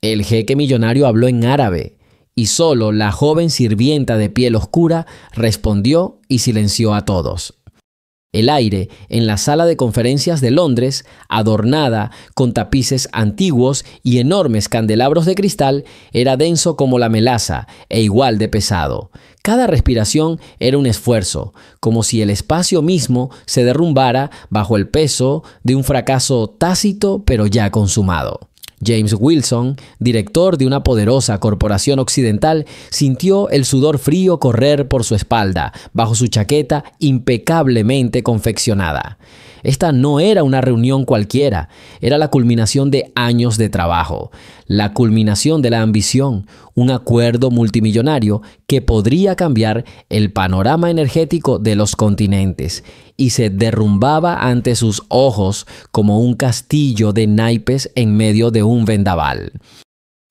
El jeque millonario habló en árabe y solo la joven sirvienta de piel oscura respondió y silenció a todos. El aire en la sala de conferencias de Londres, adornada con tapices antiguos y enormes candelabros de cristal, era denso como la melaza e igual de pesado. Cada respiración era un esfuerzo, como si el espacio mismo se derrumbara bajo el peso de un fracaso tácito pero ya consumado. James Wilson, director de una poderosa corporación occidental, sintió el sudor frío correr por su espalda, bajo su chaqueta impecablemente confeccionada. Esta no era una reunión cualquiera, era la culminación de años de trabajo, la culminación de la ambición, un acuerdo multimillonario que podría cambiar el panorama energético de los continentes, y se derrumbaba ante sus ojos como un castillo de naipes en medio de un vendaval.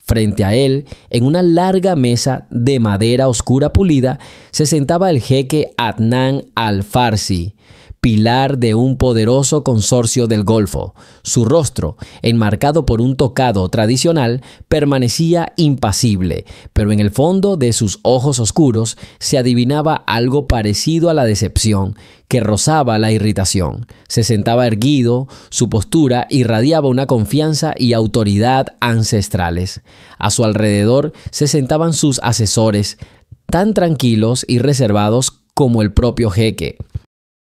Frente a él, en una larga mesa de madera oscura pulida, se sentaba el jeque Adnan al-Farsi, pilar de un poderoso consorcio del Golfo. Su rostro, enmarcado por un tocado tradicional, permanecía impasible, pero en el fondo de sus ojos oscuros se adivinaba algo parecido a la decepción, que rozaba la irritación. Se sentaba erguido, su postura irradiaba una confianza y autoridad ancestrales. A su alrededor se sentaban sus asesores, tan tranquilos y reservados como el propio jeque.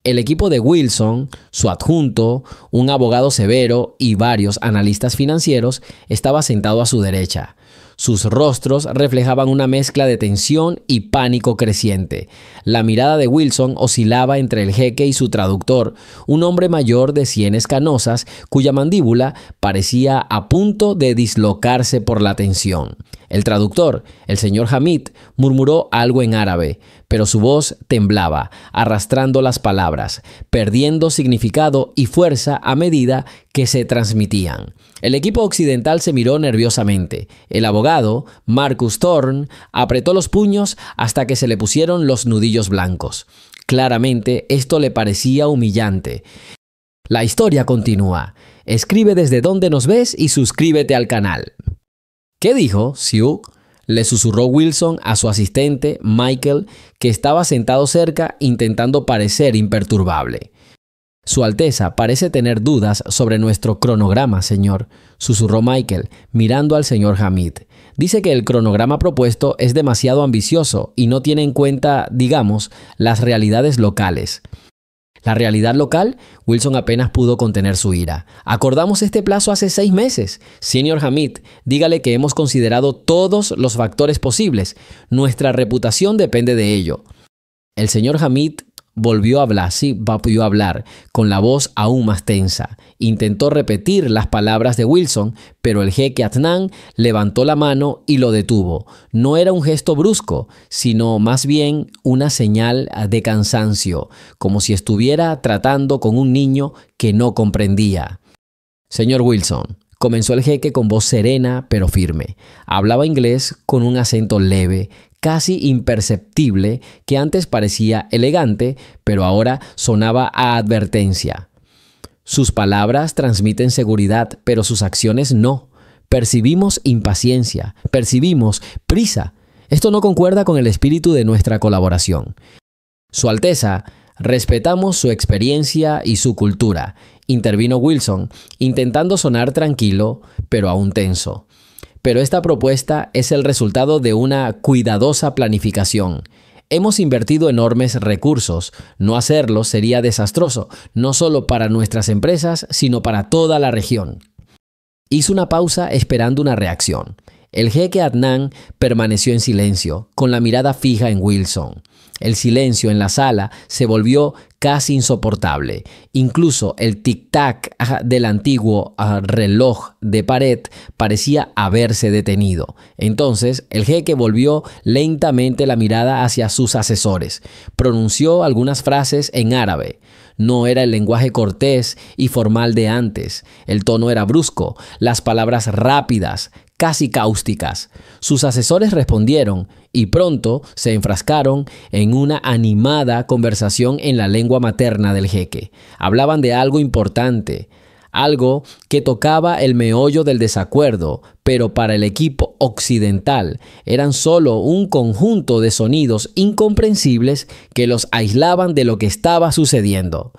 El equipo de Wilson, su adjunto, un abogado severo y varios analistas financieros estaba sentado a su derecha. Sus rostros reflejaban una mezcla de tensión y pánico creciente. La mirada de Wilson oscilaba entre el jeque y su traductor, un hombre mayor de sienes canosas cuya mandíbula parecía a punto de dislocarse por la tensión. El traductor, el señor Hamid, murmuró algo en árabe, pero su voz temblaba, arrastrando las palabras, perdiendo significado y fuerza a medida que se transmitían. El equipo occidental se miró nerviosamente. El abogado, Marcus Thorne, apretó los puños hasta que se le pusieron los nudillos blancos. Claramente, esto le parecía humillante. La historia continúa. Escribe desde donde nos ves y suscríbete al canal. ¿Qué dijo, Sioux?, le susurró Wilson a su asistente, Michael, que estaba sentado cerca intentando parecer imperturbable. Su Alteza parece tener dudas sobre nuestro cronograma, señor, susurró Michael, mirando al señor Hamid. Dice que el cronograma propuesto es demasiado ambicioso y no tiene en cuenta, digamos, las realidades locales. ¿La realidad local? Wilson apenas pudo contener su ira. Acordamos este plazo hace 6 meses. Señor Hamid, dígale que hemos considerado todos los factores posibles. Nuestra reputación depende de ello. El señor Hamid volvió a hablar, con la voz aún más tensa. Intentó repetir las palabras de Wilson, pero el jeque Adnan levantó la mano y lo detuvo. No era un gesto brusco, sino más bien una señal de cansancio, como si estuviera tratando con un niño que no comprendía. Señor Wilson, comenzó el jeque con voz serena pero firme. Hablaba inglés con un acento leve, casi imperceptible, que antes parecía elegante, pero ahora sonaba a advertencia. Sus palabras transmiten seguridad, pero sus acciones no. Percibimos impaciencia, percibimos prisa. Esto no concuerda con el espíritu de nuestra colaboración. Su Alteza, respetamos su experiencia y su cultura, intervino Wilson, intentando sonar tranquilo, pero aún tenso. Pero esta propuesta es el resultado de una cuidadosa planificación. Hemos invertido enormes recursos. No hacerlo sería desastroso, no solo para nuestras empresas, sino para toda la región. Hizo una pausa esperando una reacción. El jeque Adnan permaneció en silencio, con la mirada fija en Wilson. El silencio en la sala se volvió casi insoportable. Incluso el tic-tac del antiguo reloj de pared parecía haberse detenido. Entonces, el jeque volvió lentamente la mirada hacia sus asesores. Pronunció algunas frases en árabe. No era el lenguaje cortés y formal de antes. El tono era brusco, las palabras rápidas, casi cáusticas. Sus asesores respondieron y pronto se enfrascaron en una animada conversación en la lengua materna del jeque. Hablaban de algo importante, algo que tocaba el meollo del desacuerdo, pero para el equipo occidental eran solo un conjunto de sonidos incomprensibles que los aislaban de lo que estaba sucediendo.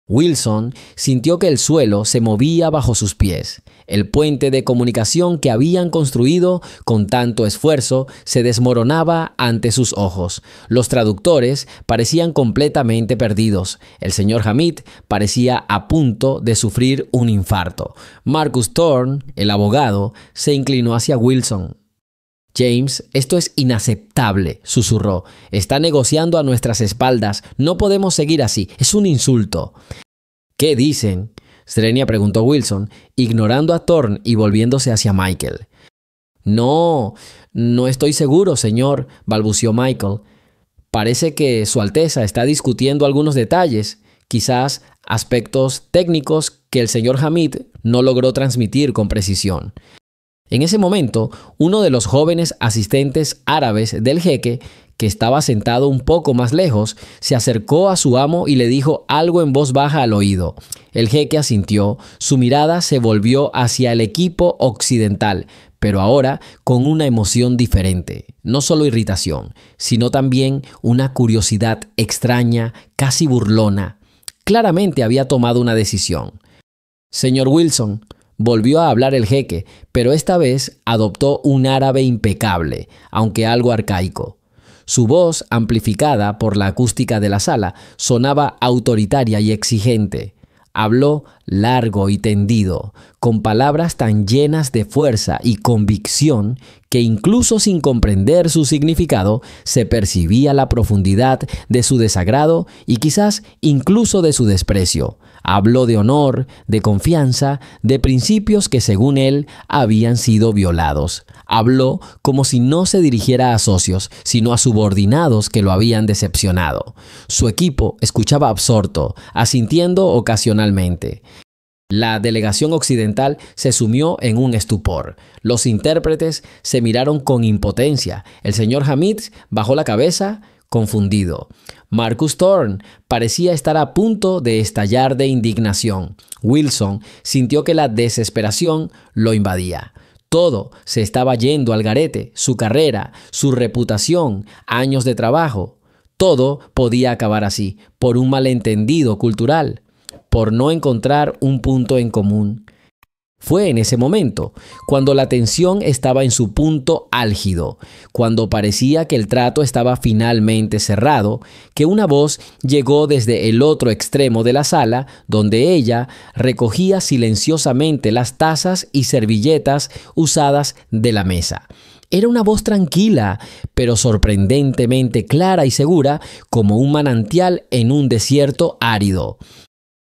Wilson sintió que el suelo se movía bajo sus pies. El puente de comunicación que habían construido con tanto esfuerzo se desmoronaba ante sus ojos. Los traductores parecían completamente perdidos. El señor Hamid parecía a punto de sufrir un infarto. Marcus Thorne, el abogado, se inclinó hacia Wilson. «James, esto es inaceptable», susurró. «Está negociando a nuestras espaldas. No podemos seguir así. Es un insulto». «¿Qué dicen?», Srenia preguntó Wilson, ignorando a Thorne y volviéndose hacia Michael. No estoy seguro, señor», balbució Michael. «Parece que Su Alteza está discutiendo algunos detalles, quizás aspectos técnicos que el señor Hamid no logró transmitir con precisión». En ese momento, uno de los jóvenes asistentes árabes del jeque, que estaba sentado un poco más lejos, se acercó a su amo y le dijo algo en voz baja al oído. El jeque asintió, su mirada se volvió hacia el equipo occidental, pero ahora con una emoción diferente. No solo irritación, sino también una curiosidad extraña, casi burlona. Claramente había tomado una decisión. «Señor Wilson», volvió a hablar el jeque, pero esta vez adoptó un árabe impecable, aunque algo arcaico. Su voz, amplificada por la acústica de la sala, sonaba autoritaria y exigente. Habló largo y tendido, con palabras tan llenas de fuerza y convicción que incluso sin comprender su significado, se percibía la profundidad de su desagrado y quizás incluso de su desprecio. Habló de honor, de confianza, de principios que según él habían sido violados. Habló como si no se dirigiera a socios, sino a subordinados que lo habían decepcionado. Su equipo escuchaba absorto, asintiendo ocasionalmente. La delegación occidental se sumió en un estupor. Los intérpretes se miraron con impotencia. El señor Hamid bajó la cabeza, confundido. Marcus Thorne parecía estar a punto de estallar de indignación. Wilson sintió que la desesperación lo invadía. Todo se estaba yendo al garete, su carrera, su reputación, años de trabajo. Todo podía acabar así, por un malentendido cultural, por no encontrar un punto en común. Fue en ese momento, cuando la tensión estaba en su punto álgido, cuando parecía que el trato estaba finalmente cerrado, que una voz llegó desde el otro extremo de la sala, donde ella recogía silenciosamente las tazas y servilletas usadas de la mesa. Era una voz tranquila, pero sorprendentemente clara y segura, como un manantial en un desierto árido.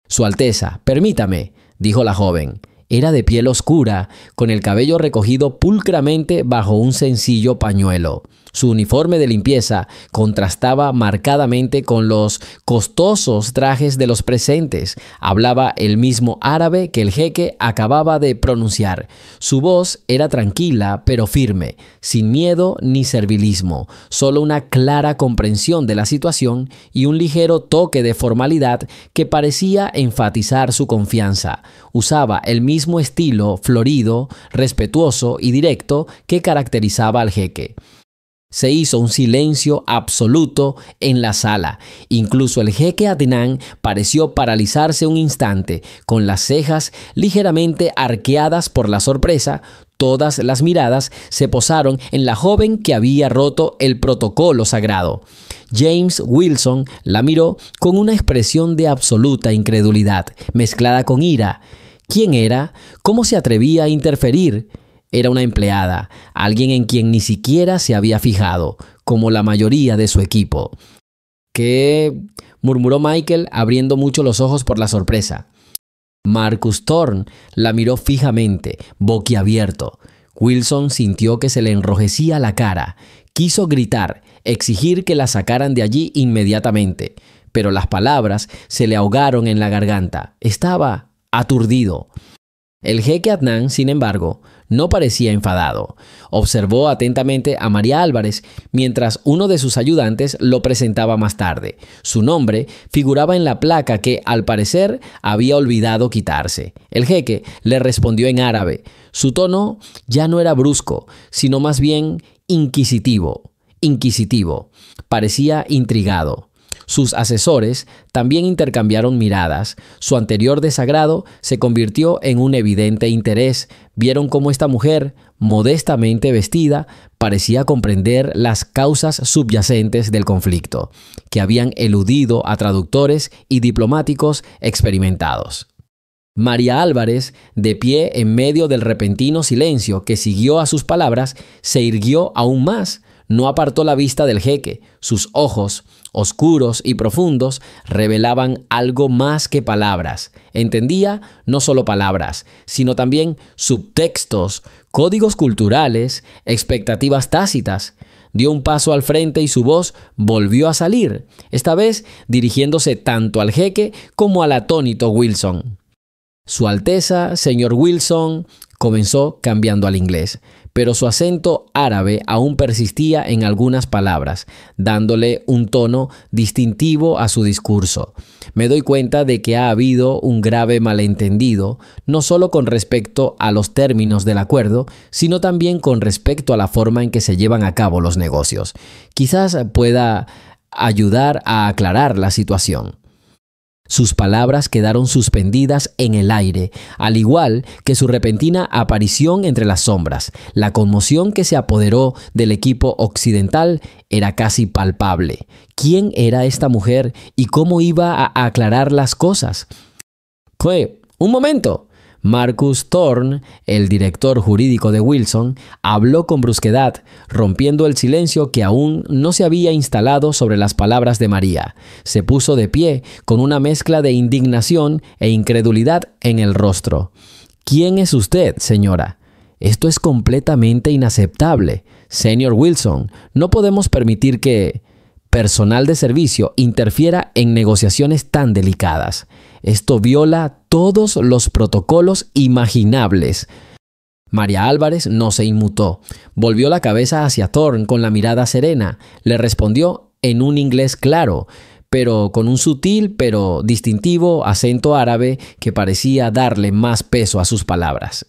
«Su Alteza, permítame», dijo la joven. Era de piel oscura, con el cabello recogido pulcramente bajo un sencillo pañuelo. Su uniforme de limpieza contrastaba marcadamente con los costosos trajes de los presentes. Hablaba el mismo árabe que el jeque acababa de pronunciar. Su voz era tranquila pero firme, sin miedo ni servilismo, solo una clara comprensión de la situación y un ligero toque de formalidad que parecía enfatizar su confianza. Usaba el mismo estilo florido, respetuoso y directo que caracterizaba al jeque. Se hizo un silencio absoluto en la sala. Incluso el jeque Adnan pareció paralizarse un instante, con las cejas ligeramente arqueadas por la sorpresa. Todas las miradas se posaron en la joven que había roto el protocolo sagrado. James Wilson la miró con una expresión de absoluta incredulidad, mezclada con ira. ¿Quién era? ¿Cómo se atrevía a interferir? Era una empleada, alguien en quien ni siquiera se había fijado, como la mayoría de su equipo. «¿Qué?», murmuró Michael, abriendo mucho los ojos por la sorpresa. Marcus Thorne la miró fijamente, boquiabierto. Wilson sintió que se le enrojecía la cara. Quiso gritar, exigir que la sacaran de allí inmediatamente, pero las palabras se le ahogaron en la garganta. Estaba aturdido. El jeque Adnan, sin embargo, No parecía enfadado. Observó atentamente a María Álvarez mientras uno de sus ayudantes lo presentaba más tarde. Su nombre figuraba en la placa que, al parecer, había olvidado quitarse. El jeque le respondió en árabe. Su tono ya no era brusco, sino más bien inquisitivo. Parecía intrigado. Sus asesores también intercambiaron miradas. Su anterior desagrado se convirtió en un evidente interés. Vieron cómo esta mujer, modestamente vestida, parecía comprender las causas subyacentes del conflicto, que habían eludido a traductores y diplomáticos experimentados. María Álvarez, de pie en medio del repentino silencio que siguió a sus palabras, se irguió aún más. No apartó la vista del jeque. Sus ojos, oscuros y profundos, revelaban algo más que palabras. Entendía no solo palabras, sino también subtextos, códigos culturales, expectativas tácitas. Dio un paso al frente y su voz volvió a salir, esta vez dirigiéndose tanto al jeque como al atónito Wilson. Su Alteza, señor Wilson, comenzó cambiando al inglés, pero su acento árabe aún persistía en algunas palabras, dándole un tono distintivo a su discurso. Me doy cuenta de que ha habido un grave malentendido, no solo con respecto a los términos del acuerdo, sino también con respecto a la forma en que se llevan a cabo los negocios. Quizás pueda ayudar a aclarar la situación. Sus palabras quedaron suspendidas en el aire, al igual que su repentina aparición entre las sombras. La conmoción que se apoderó del equipo occidental era casi palpable. ¿Quién era esta mujer y cómo iba a aclarar las cosas? ¡Un momento! Marcus Thorne, el director jurídico de Wilson, habló con brusquedad, rompiendo el silencio que aún no se había instalado sobre las palabras de María. Se puso de pie, con una mezcla de indignación e incredulidad en el rostro. ¿Quién es usted, señora? Esto es completamente inaceptable. Señor Wilson, no podemos permitir que personal de servicio interfiera en negociaciones tan delicadas. Esto viola todos los protocolos imaginables. María Álvarez no se inmutó. Volvió la cabeza hacia Thorne con la mirada serena. Le respondió en un inglés claro, pero con un sutil pero distintivo acento árabe que parecía darle más peso a sus palabras.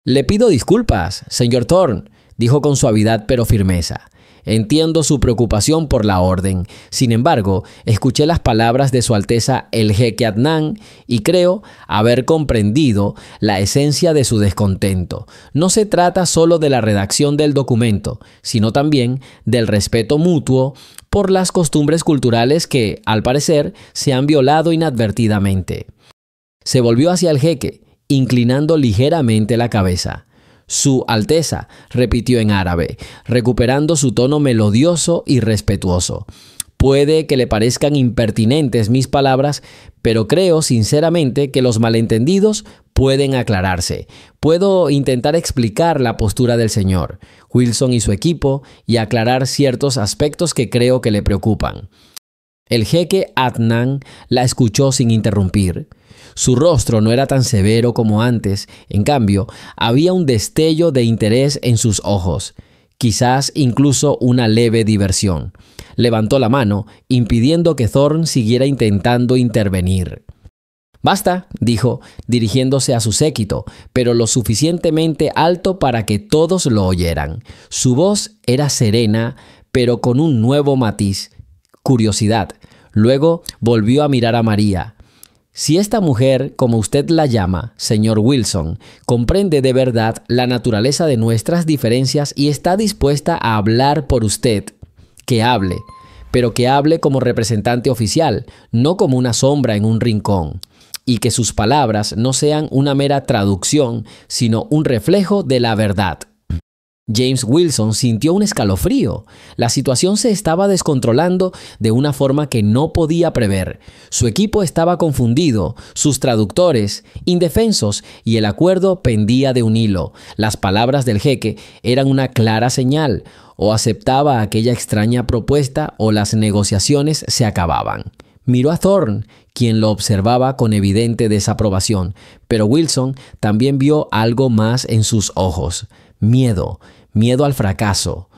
«Le pido disculpas, señor Thorne», dijo con suavidad pero firmeza. Entiendo su preocupación por la orden. Sin embargo, escuché las palabras de Su Alteza el jeque Adnan y creo haber comprendido la esencia de su descontento. No se trata solo de la redacción del documento, sino también del respeto mutuo por las costumbres culturales que, al parecer, se han violado inadvertidamente. Se volvió hacia el jeque, inclinando ligeramente la cabeza. Su Alteza, repitió en árabe, recuperando su tono melodioso y respetuoso. Puede que le parezcan impertinentes mis palabras, pero creo sinceramente que los malentendidos pueden aclararse. Puedo intentar explicar la postura del señor Wilson y su equipo y aclarar ciertos aspectos que creo que le preocupan. El jeque Adnan la escuchó sin interrumpir. Su rostro no era tan severo como antes, en cambio, había un destello de interés en sus ojos, quizás incluso una leve diversión. Levantó la mano, impidiendo que Thorne siguiera intentando intervenir. «Basta», dijo, dirigiéndose a su séquito, pero lo suficientemente alto para que todos lo oyeran. Su voz era serena, pero con un nuevo matiz, curiosidad. Luego volvió a mirar a María. Si esta mujer, como usted la llama, señor Wilson, comprende de verdad la naturaleza de nuestras diferencias y está dispuesta a hablar por usted, que hable, pero que hable como representante oficial, no como una sombra en un rincón, y que sus palabras no sean una mera traducción, sino un reflejo de la verdad. James Wilson sintió un escalofrío. La situación se estaba descontrolando de una forma que no podía prever. Su equipo estaba confundido, sus traductores indefensos y el acuerdo pendía de un hilo. Las palabras del jeque eran una clara señal: o aceptaba aquella extraña propuesta o las negociaciones se acababan. Miró a Thorne, quien lo observaba con evidente desaprobación, pero Wilson también vio algo más en sus ojos. Miedo al fracaso.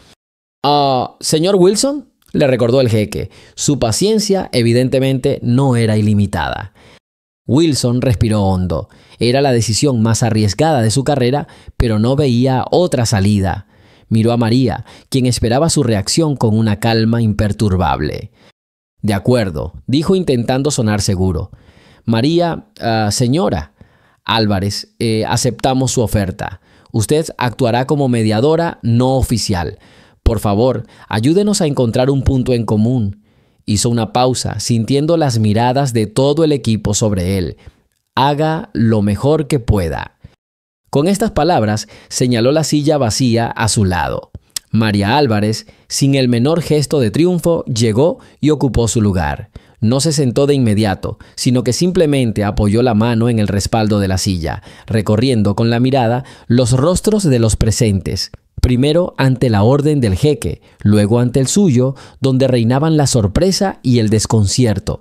Señor Wilson, le recordó el jeque. Su paciencia evidentemente no era ilimitada. Wilson respiró hondo. Era la decisión más arriesgada de su carrera, pero no veía otra salida. Miró a María, quien esperaba su reacción con una calma imperturbable. De acuerdo, dijo intentando sonar seguro. María, señora Álvarez, aceptamos su oferta. Usted actuará como mediadora no oficial. Por favor, ayúdenos a encontrar un punto en común. Hizo una pausa, sintiendo las miradas de todo el equipo sobre él. Haga lo mejor que pueda. Con estas palabras, señaló la silla vacía a su lado. María Álvarez, sin el menor gesto de triunfo, llegó y ocupó su lugar. No se sentó de inmediato, sino que simplemente apoyó la mano en el respaldo de la silla, recorriendo con la mirada los rostros de los presentes. Primero ante la orden del jeque, luego ante el suyo, donde reinaban la sorpresa y el desconcierto.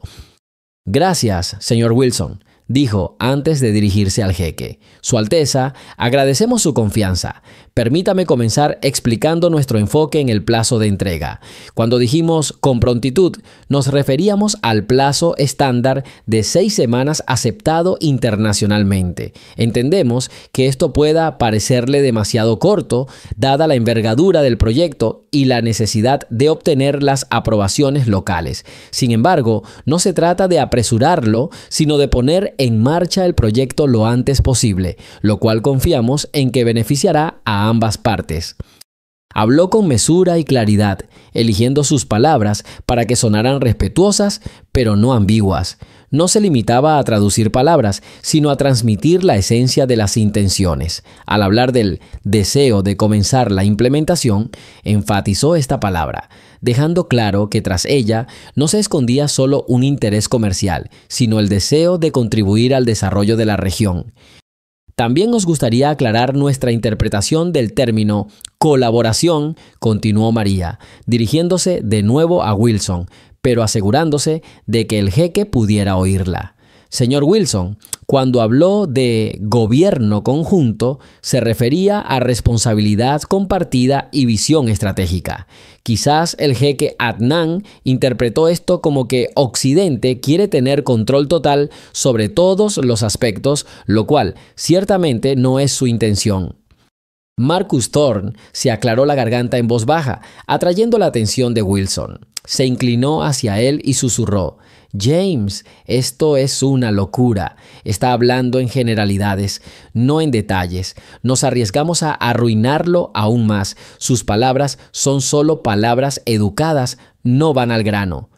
«Gracias, señor Wilson», dijo antes de dirigirse al jeque. «Su Alteza, agradecemos su confianza. Permítame comenzar explicando nuestro enfoque en el plazo de entrega. Cuando dijimos con prontitud, nos referíamos al plazo estándar de 6 semanas aceptado internacionalmente. Entendemos que esto pueda parecerle demasiado corto, dada la envergadura del proyecto y la necesidad de obtener las aprobaciones locales. Sin embargo, no se trata de apresurarlo, sino de poner en marcha el proyecto lo antes posible, lo cual confiamos en que beneficiará a ambas partes». Habló con mesura y claridad, eligiendo sus palabras para que sonaran respetuosas, pero no ambiguas. No se limitaba a traducir palabras, sino a transmitir la esencia de las intenciones. Al hablar del deseo de comenzar la implementación, enfatizó esta palabra, dejando claro que tras ella no se escondía solo un interés comercial, sino el deseo de contribuir al desarrollo de la región. También nos gustaría aclarar nuestra interpretación del término colaboración, continuó María, dirigiéndose de nuevo a Wilson, pero asegurándose de que el jeque pudiera oírla. Señor Wilson, cuando habló de gobierno conjunto, se refería a responsabilidad compartida y visión estratégica. Quizás el jeque Adnan interpretó esto como que Occidente quiere tener control total sobre todos los aspectos, lo cual ciertamente no es su intención. Marcus Thorne se aclaró la garganta en voz baja, atrayendo la atención de Wilson. Se inclinó hacia él y susurró: «James, esto es una locura. Está hablando en generalidades, no en detalles. Nos arriesgamos a arruinarlo aún más. Sus palabras son solo palabras educadas, no van al grano».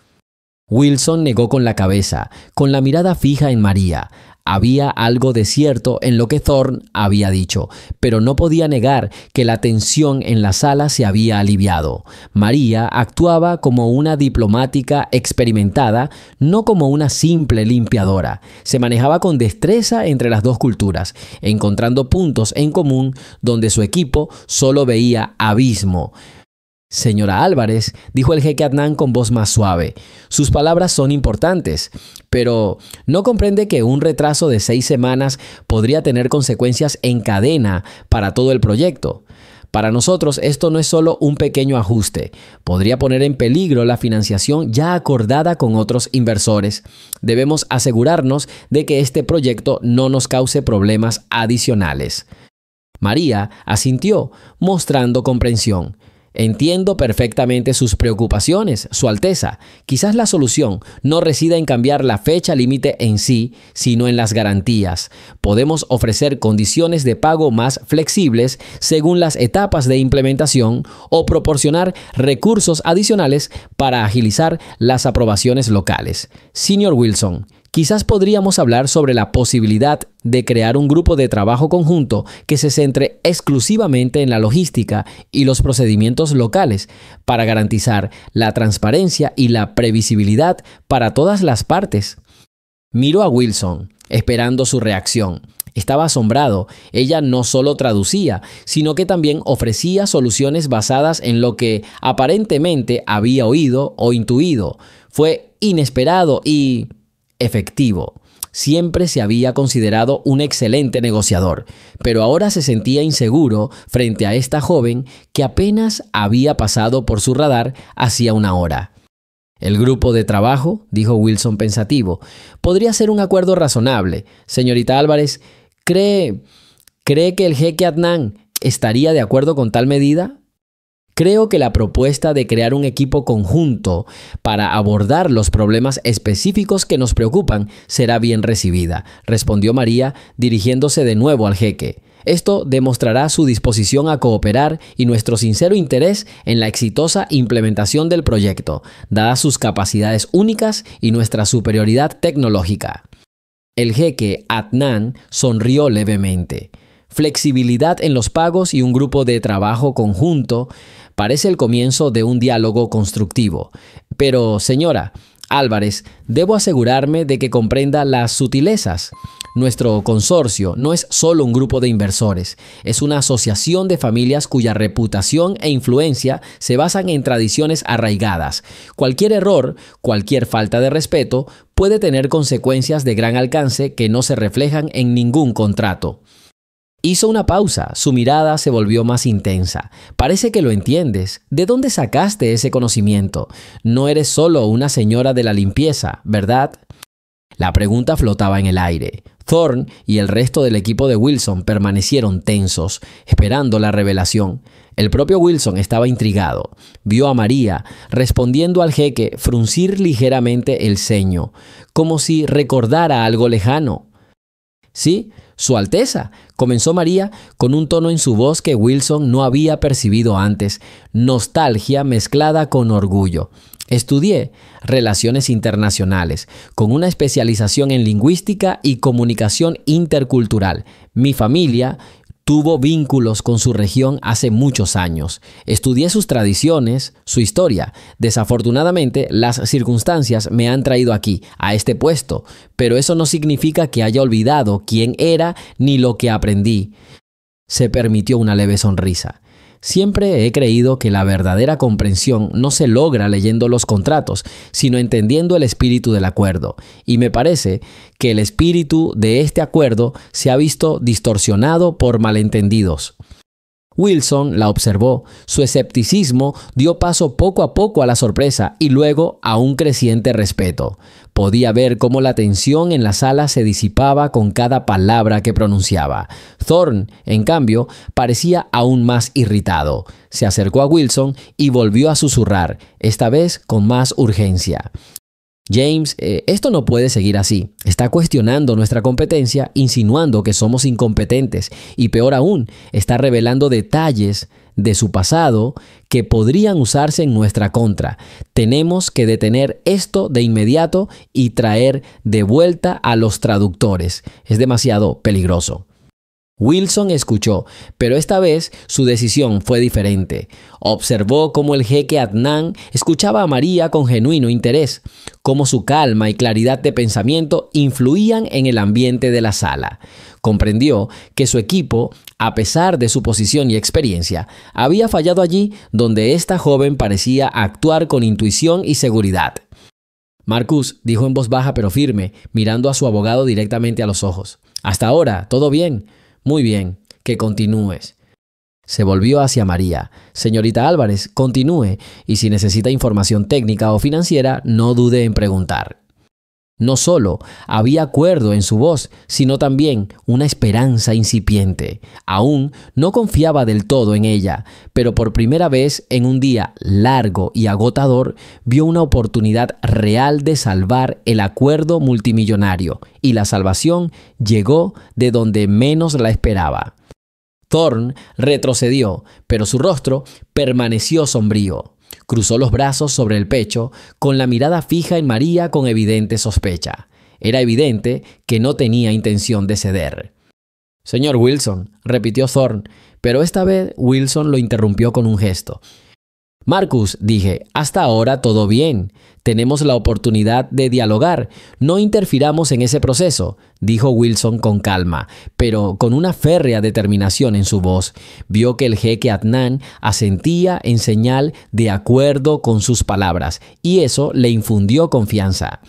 Wilson negó con la cabeza, con la mirada fija en María. Había algo de cierto en lo que Thorne había dicho, pero no podía negar que la tensión en la sala se había aliviado. María actuaba como una diplomática experimentada, no como una simple limpiadora. Se manejaba con destreza entre las dos culturas, encontrando puntos en común donde su equipo solo veía abismo. «Señora Álvarez», dijo el jeque Adnan con voz más suave, «sus palabras son importantes, pero ¿no comprende que un retraso de 6 semanas podría tener consecuencias en cadena para todo el proyecto? Para nosotros esto no es solo un pequeño ajuste, podría poner en peligro la financiación ya acordada con otros inversores. Debemos asegurarnos de que este proyecto no nos cause problemas adicionales». María asintió, mostrando comprensión. «Entiendo perfectamente sus preocupaciones, Su Alteza. Quizás la solución no resida en cambiar la fecha límite en sí, sino en las garantías. Podemos ofrecer condiciones de pago más flexibles según las etapas de implementación o proporcionar recursos adicionales para agilizar las aprobaciones locales. Señor Wilson, quizás podríamos hablar sobre la posibilidad de crear un grupo de trabajo conjunto que se centre exclusivamente en la logística y los procedimientos locales para garantizar la transparencia y la previsibilidad para todas las partes». Miró a Wilson, esperando su reacción. Estaba asombrado. Ella no solo traducía, sino que también ofrecía soluciones basadas en lo que aparentemente había oído o intuido. Fue inesperado y efectivo. Siempre se había considerado un excelente negociador, pero ahora se sentía inseguro frente a esta joven que apenas había pasado por su radar hacía una hora. El grupo de trabajo, dijo Wilson pensativo, podría ser un acuerdo razonable. Señorita Álvarez, ¿cree que el jeque Adnan estaría de acuerdo con tal medida? Creo que la propuesta de crear un equipo conjunto para abordar los problemas específicos que nos preocupan será bien recibida, respondió María, dirigiéndose de nuevo al jeque. Esto demostrará su disposición a cooperar y nuestro sincero interés en la exitosa implementación del proyecto, dadas sus capacidades únicas y nuestra superioridad tecnológica. El jeque Adnan sonrió levemente. Flexibilidad en los pagos y un grupo de trabajo conjunto parece el comienzo de un diálogo constructivo. Pero, señora Álvarez, debo asegurarme de que comprenda las sutilezas. Nuestro consorcio no es solo un grupo de inversores, es una asociación de familias cuya reputación e influencia se basan en tradiciones arraigadas. Cualquier error, cualquier falta de respeto, puede tener consecuencias de gran alcance que no se reflejan en ningún contrato. Hizo una pausa, su mirada se volvió más intensa. Parece que lo entiendes. ¿De dónde sacaste ese conocimiento? No eres solo una señora de la limpieza, ¿verdad? La pregunta flotaba en el aire. Thorne y el resto del equipo de Wilson permanecieron tensos, esperando la revelación. El propio Wilson estaba intrigado. Vio a María, respondiendo al jeque, fruncir ligeramente el ceño, como si recordara algo lejano. Sí, Su Alteza, comenzó María con un tono en su voz que Wilson no había percibido antes, nostalgia mezclada con orgullo. Estudié Relaciones Internacionales, con una especialización en lingüística y comunicación intercultural. Mi familia tuvo vínculos con su región hace muchos años. Estudié sus tradiciones, su historia. Desafortunadamente, las circunstancias me han traído aquí, a este puesto, pero eso no significa que haya olvidado quién era ni lo que aprendí. Se permitió una leve sonrisa. Siempre he creído que la verdadera comprensión no se logra leyendo los contratos, sino entendiendo el espíritu del acuerdo. Y me parece que el espíritu de este acuerdo se ha visto distorsionado por malentendidos. Wilson la observó. Su escepticismo dio paso poco a poco a la sorpresa y luego a un creciente respeto. Podía ver cómo la tensión en la sala se disipaba con cada palabra que pronunciaba. Thorne, en cambio, parecía aún más irritado. Se acercó a Wilson y volvió a susurrar, esta vez con más urgencia. James, esto no puede seguir así. Está cuestionando nuestra competencia, insinuando que somos incompetentes y, peor aún, está revelando detalles de su pasado que podrían usarse en nuestra contra. Tenemos que detener esto de inmediato y traer de vuelta a los traductores. Es demasiado peligroso. Wilson escuchó, pero esta vez su decisión fue diferente. Observó cómo el jeque Adnan escuchaba a María con genuino interés, cómo su calma y claridad de pensamiento influían en el ambiente de la sala. Comprendió que su equipo, a pesar de su posición y experiencia, había fallado allí donde esta joven parecía actuar con intuición y seguridad. Marcus, dijo en voz baja pero firme, mirando a su abogado directamente a los ojos. Hasta ahora, ¿todo bien? Muy bien, que continúes. Se volvió hacia María. Señorita Álvarez, continúe, y si necesita información técnica o financiera, no dude en preguntar. No solo había acuerdo en su voz, sino también una esperanza incipiente. Aún no confiaba del todo en ella, pero por primera vez en un día largo y agotador, vio una oportunidad real de salvar el acuerdo multimillonario, y la salvación llegó de donde menos la esperaba. Thorne retrocedió, pero su rostro permaneció sombrío. Cruzó los brazos sobre el pecho, con la mirada fija en María con evidente sospecha. Era evidente que no tenía intención de ceder. «Señor Wilson», repitió Thorne, pero esta vez Wilson lo interrumpió con un gesto. Marcus, dije, hasta ahora todo bien. Tenemos la oportunidad de dialogar. No interfiramos en ese proceso, dijo Wilson con calma, pero con una férrea determinación en su voz. Vio que el jeque Adnan asentía en señal de acuerdo con sus palabras, y eso le infundió confianza.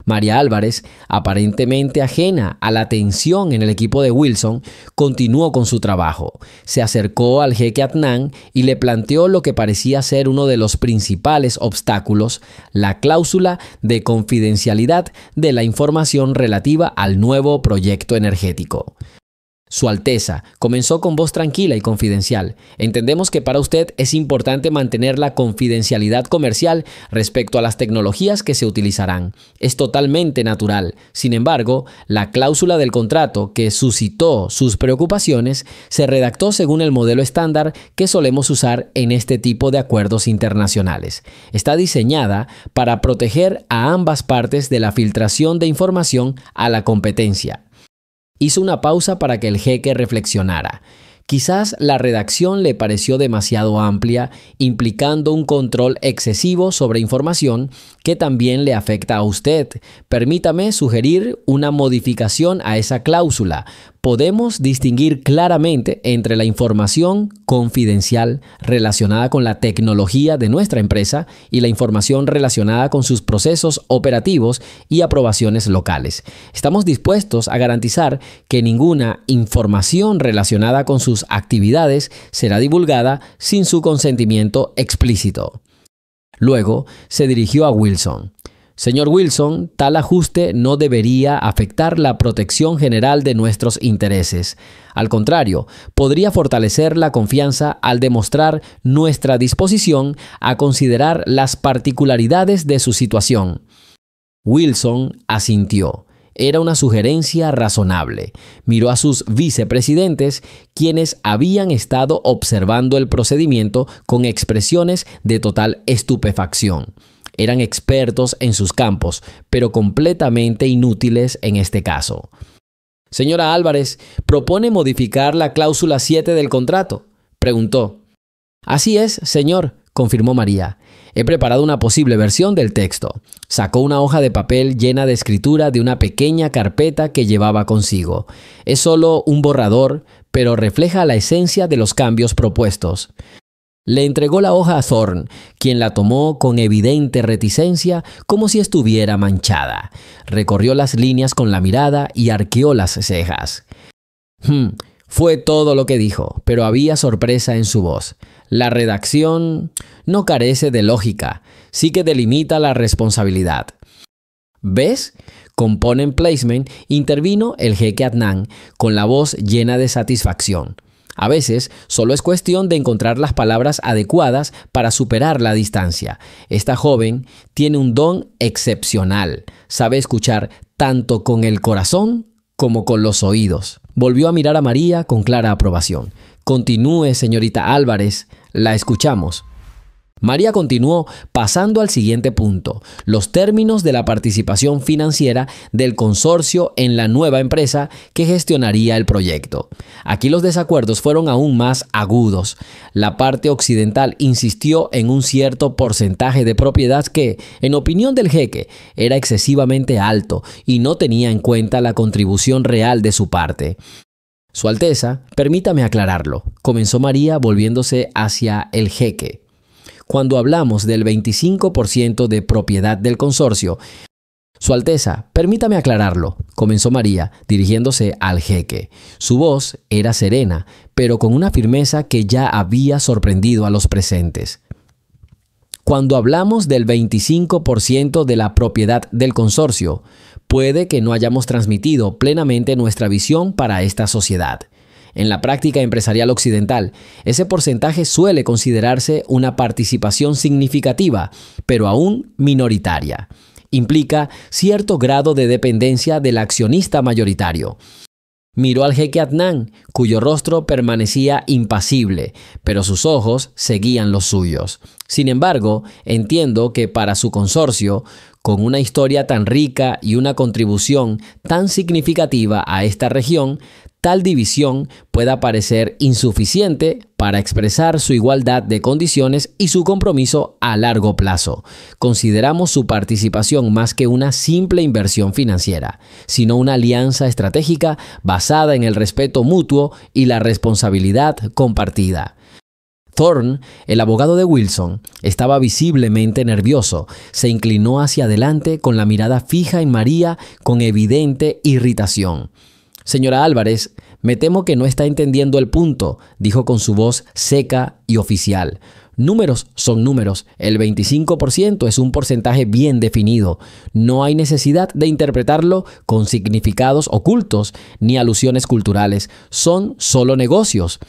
María Álvarez, aparentemente ajena a la tensión en el equipo de Wilson, continuó con su trabajo. Se acercó al jeque Adnan y le planteó lo que parecía ser uno de los principales obstáculos, la cláusula de confidencialidad de la información relativa al nuevo proyecto energético. Su Alteza comenzó con voz tranquila y confidencial. Entendemos que para usted es importante mantener la confidencialidad comercial respecto a las tecnologías que se utilizarán. Es totalmente natural. Sin embargo, la cláusula del contrato que suscitó sus preocupaciones se redactó según el modelo estándar que solemos usar en este tipo de acuerdos internacionales. Está diseñada para proteger a ambas partes de la filtración de información a la competencia. Hizo una pausa para que el jeque reflexionara. Quizás la redacción le pareció demasiado amplia, implicando un control excesivo sobre información que también le afecta a usted. Permítame sugerir una modificación a esa cláusula. Podemos distinguir claramente entre la información confidencial relacionada con la tecnología de nuestra empresa y la información relacionada con sus procesos operativos y aprobaciones locales. Estamos dispuestos a garantizar que ninguna información relacionada con sus actividades será divulgada sin su consentimiento explícito. Luego se dirigió a Wilson. Señor Wilson, tal ajuste no debería afectar la protección general de nuestros intereses. Al contrario, podría fortalecer la confianza al demostrar nuestra disposición a considerar las particularidades de su situación. Wilson asintió. Era una sugerencia razonable. Miró a sus vicepresidentes, quienes habían estado observando el procedimiento con expresiones de total estupefacción. Eran expertos en sus campos, pero completamente inútiles en este caso. Señora Álvarez, ¿propone modificar la cláusula 7 del contrato?, preguntó. Así es, señor, confirmó María. He preparado una posible versión del texto. Sacó una hoja de papel llena de escritura de una pequeña carpeta que llevaba consigo. Es solo un borrador, pero refleja la esencia de los cambios propuestos. Le entregó la hoja a Thorne, quien la tomó con evidente reticencia, como si estuviera manchada. Recorrió las líneas con la mirada y arqueó las cejas. Fue todo lo que dijo, pero había sorpresa en su voz. La redacción no carece de lógica, sí que delimita la responsabilidad. ¿Ves? Con Pon Placement intervino el jeque Adnan con la voz llena de satisfacción. A veces, solo es cuestión de encontrar las palabras adecuadas para superar la distancia. Esta joven tiene un don excepcional. Sabe escuchar tanto con el corazón como con los oídos. Volvió a mirar a María con clara aprobación. Continúe, señorita Álvarez. La escuchamos. María continuó pasando al siguiente punto, los términos de la participación financiera del consorcio en la nueva empresa que gestionaría el proyecto. Aquí los desacuerdos fueron aún más agudos. La parte occidental insistió en un cierto porcentaje de propiedad que, en opinión del jeque, era excesivamente alto y no tenía en cuenta la contribución real de su parte. Su Alteza, permítame aclararlo, comenzó María volviéndose hacia el jeque. Cuando hablamos del 25% de propiedad del consorcio, Su Alteza, permítame aclararlo, comenzó María, dirigiéndose al jeque. Su voz era serena, pero con una firmeza que ya había sorprendido a los presentes. Cuando hablamos del 25% de la propiedad del consorcio, puede que no hayamos transmitido plenamente nuestra visión para esta sociedad. En la práctica empresarial occidental, ese porcentaje suele considerarse una participación significativa, pero aún minoritaria. Implica cierto grado de dependencia del accionista mayoritario. Miró al jeque Adnan, cuyo rostro permanecía impasible, pero sus ojos seguían los suyos. Sin embargo, entiendo que para su consorcio, con una historia tan rica y una contribución tan significativa a esta región, Tal división pueda parecer insuficiente para expresar su igualdad de condiciones y su compromiso a largo plazo. Consideramos su participación más que una simple inversión financiera, sino una alianza estratégica basada en el respeto mutuo y la responsabilidad compartida. Thorne, el abogado de Wilson, estaba visiblemente nervioso. Se inclinó hacia adelante con la mirada fija en María con evidente irritación. «Señora Álvarez, me temo que no está entendiendo el punto», dijo con su voz seca y oficial. «Números son números. El 25% es un porcentaje bien definido. No hay necesidad de interpretarlo con significados ocultos ni alusiones culturales. Son solo negocios».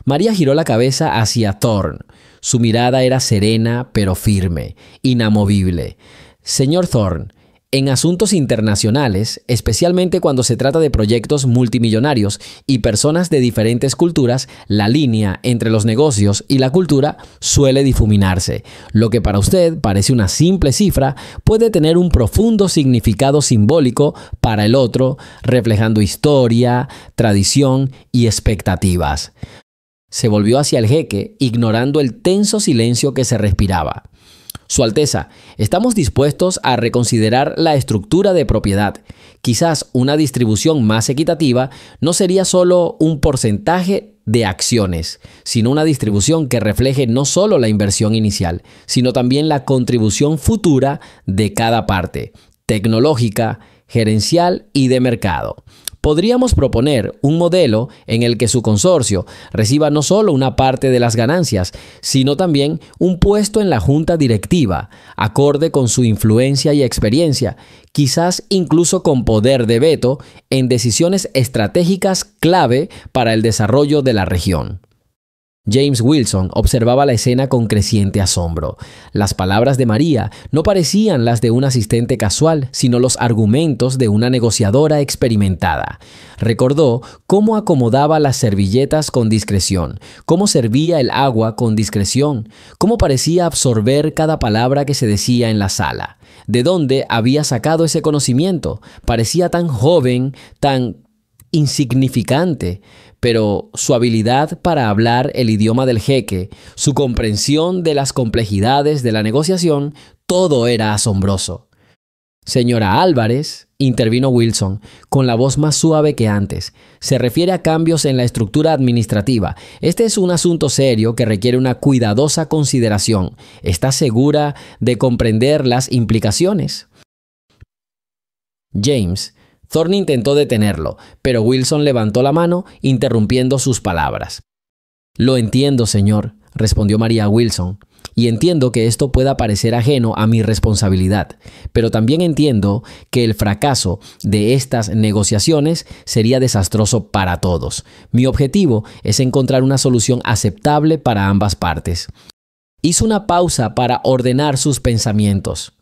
María giró la cabeza hacia Thorne. Su mirada era serena pero firme, inamovible. «Señor Thorne, en asuntos internacionales, especialmente cuando se trata de proyectos multimillonarios y personas de diferentes culturas, la línea entre los negocios y la cultura suele difuminarse. Lo que para usted parece una simple cifra puede tener un profundo significado simbólico para el otro, reflejando historia, tradición y expectativas». Se volvió hacia el jeque, ignorando el tenso silencio que se respiraba. «Su Alteza, estamos dispuestos a reconsiderar la estructura de propiedad. Quizás una distribución más equitativa no sería solo un porcentaje de acciones, sino una distribución que refleje no solo la inversión inicial, sino también la contribución futura de cada parte, tecnológica, gerencial y de mercado. Podríamos proponer un modelo en el que su consorcio reciba no solo una parte de las ganancias, sino también un puesto en la junta directiva, acorde con su influencia y experiencia, quizás incluso con poder de veto en decisiones estratégicas clave para el desarrollo de la región». James Wilson observaba la escena con creciente asombro. Las palabras de María no parecían las de un asistente casual, sino los argumentos de una negociadora experimentada. Recordó cómo acomodaba las servilletas con discreción, cómo servía el agua con discreción, cómo parecía absorber cada palabra que se decía en la sala. ¿De dónde había sacado ese conocimiento? Parecía tan joven, tan insignificante, pero su habilidad para hablar el idioma del jeque, su comprensión de las complejidades de la negociación, todo era asombroso. «Señora Álvarez», intervino Wilson, con la voz más suave que antes, «se refiere a cambios en la estructura administrativa. Este es un asunto serio que requiere una cuidadosa consideración. ¿Está segura de comprender las implicaciones?». Thorne intentó detenerlo, pero Wilson levantó la mano, interrumpiendo sus palabras. «Lo entiendo, señor», respondió María Wilson, «y entiendo que esto pueda parecer ajeno a mi responsabilidad, pero también entiendo que el fracaso de estas negociaciones sería desastroso para todos. Mi objetivo es encontrar una solución aceptable para ambas partes». Hizo una pausa para ordenar sus pensamientos.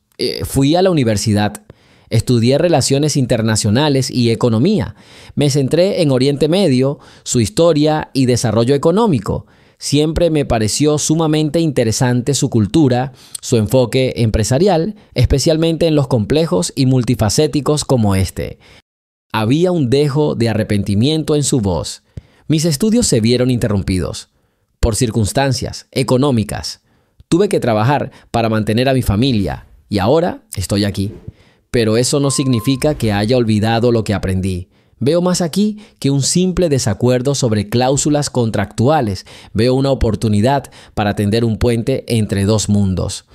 «Fui a la universidad. Estudié relaciones internacionales y economía. Me centré en Oriente Medio, su historia y desarrollo económico. Siempre me pareció sumamente interesante su cultura, su enfoque empresarial, especialmente en los complejos y multifacéticos como este». Había un dejo de arrepentimiento en su voz. «Mis estudios se vieron interrumpidos por circunstancias económicas. Tuve que trabajar para mantener a mi familia y ahora estoy aquí. Pero eso no significa que haya olvidado lo que aprendí. Veo más aquí que un simple desacuerdo sobre cláusulas contractuales. Veo una oportunidad para tender un puente entre dos mundos».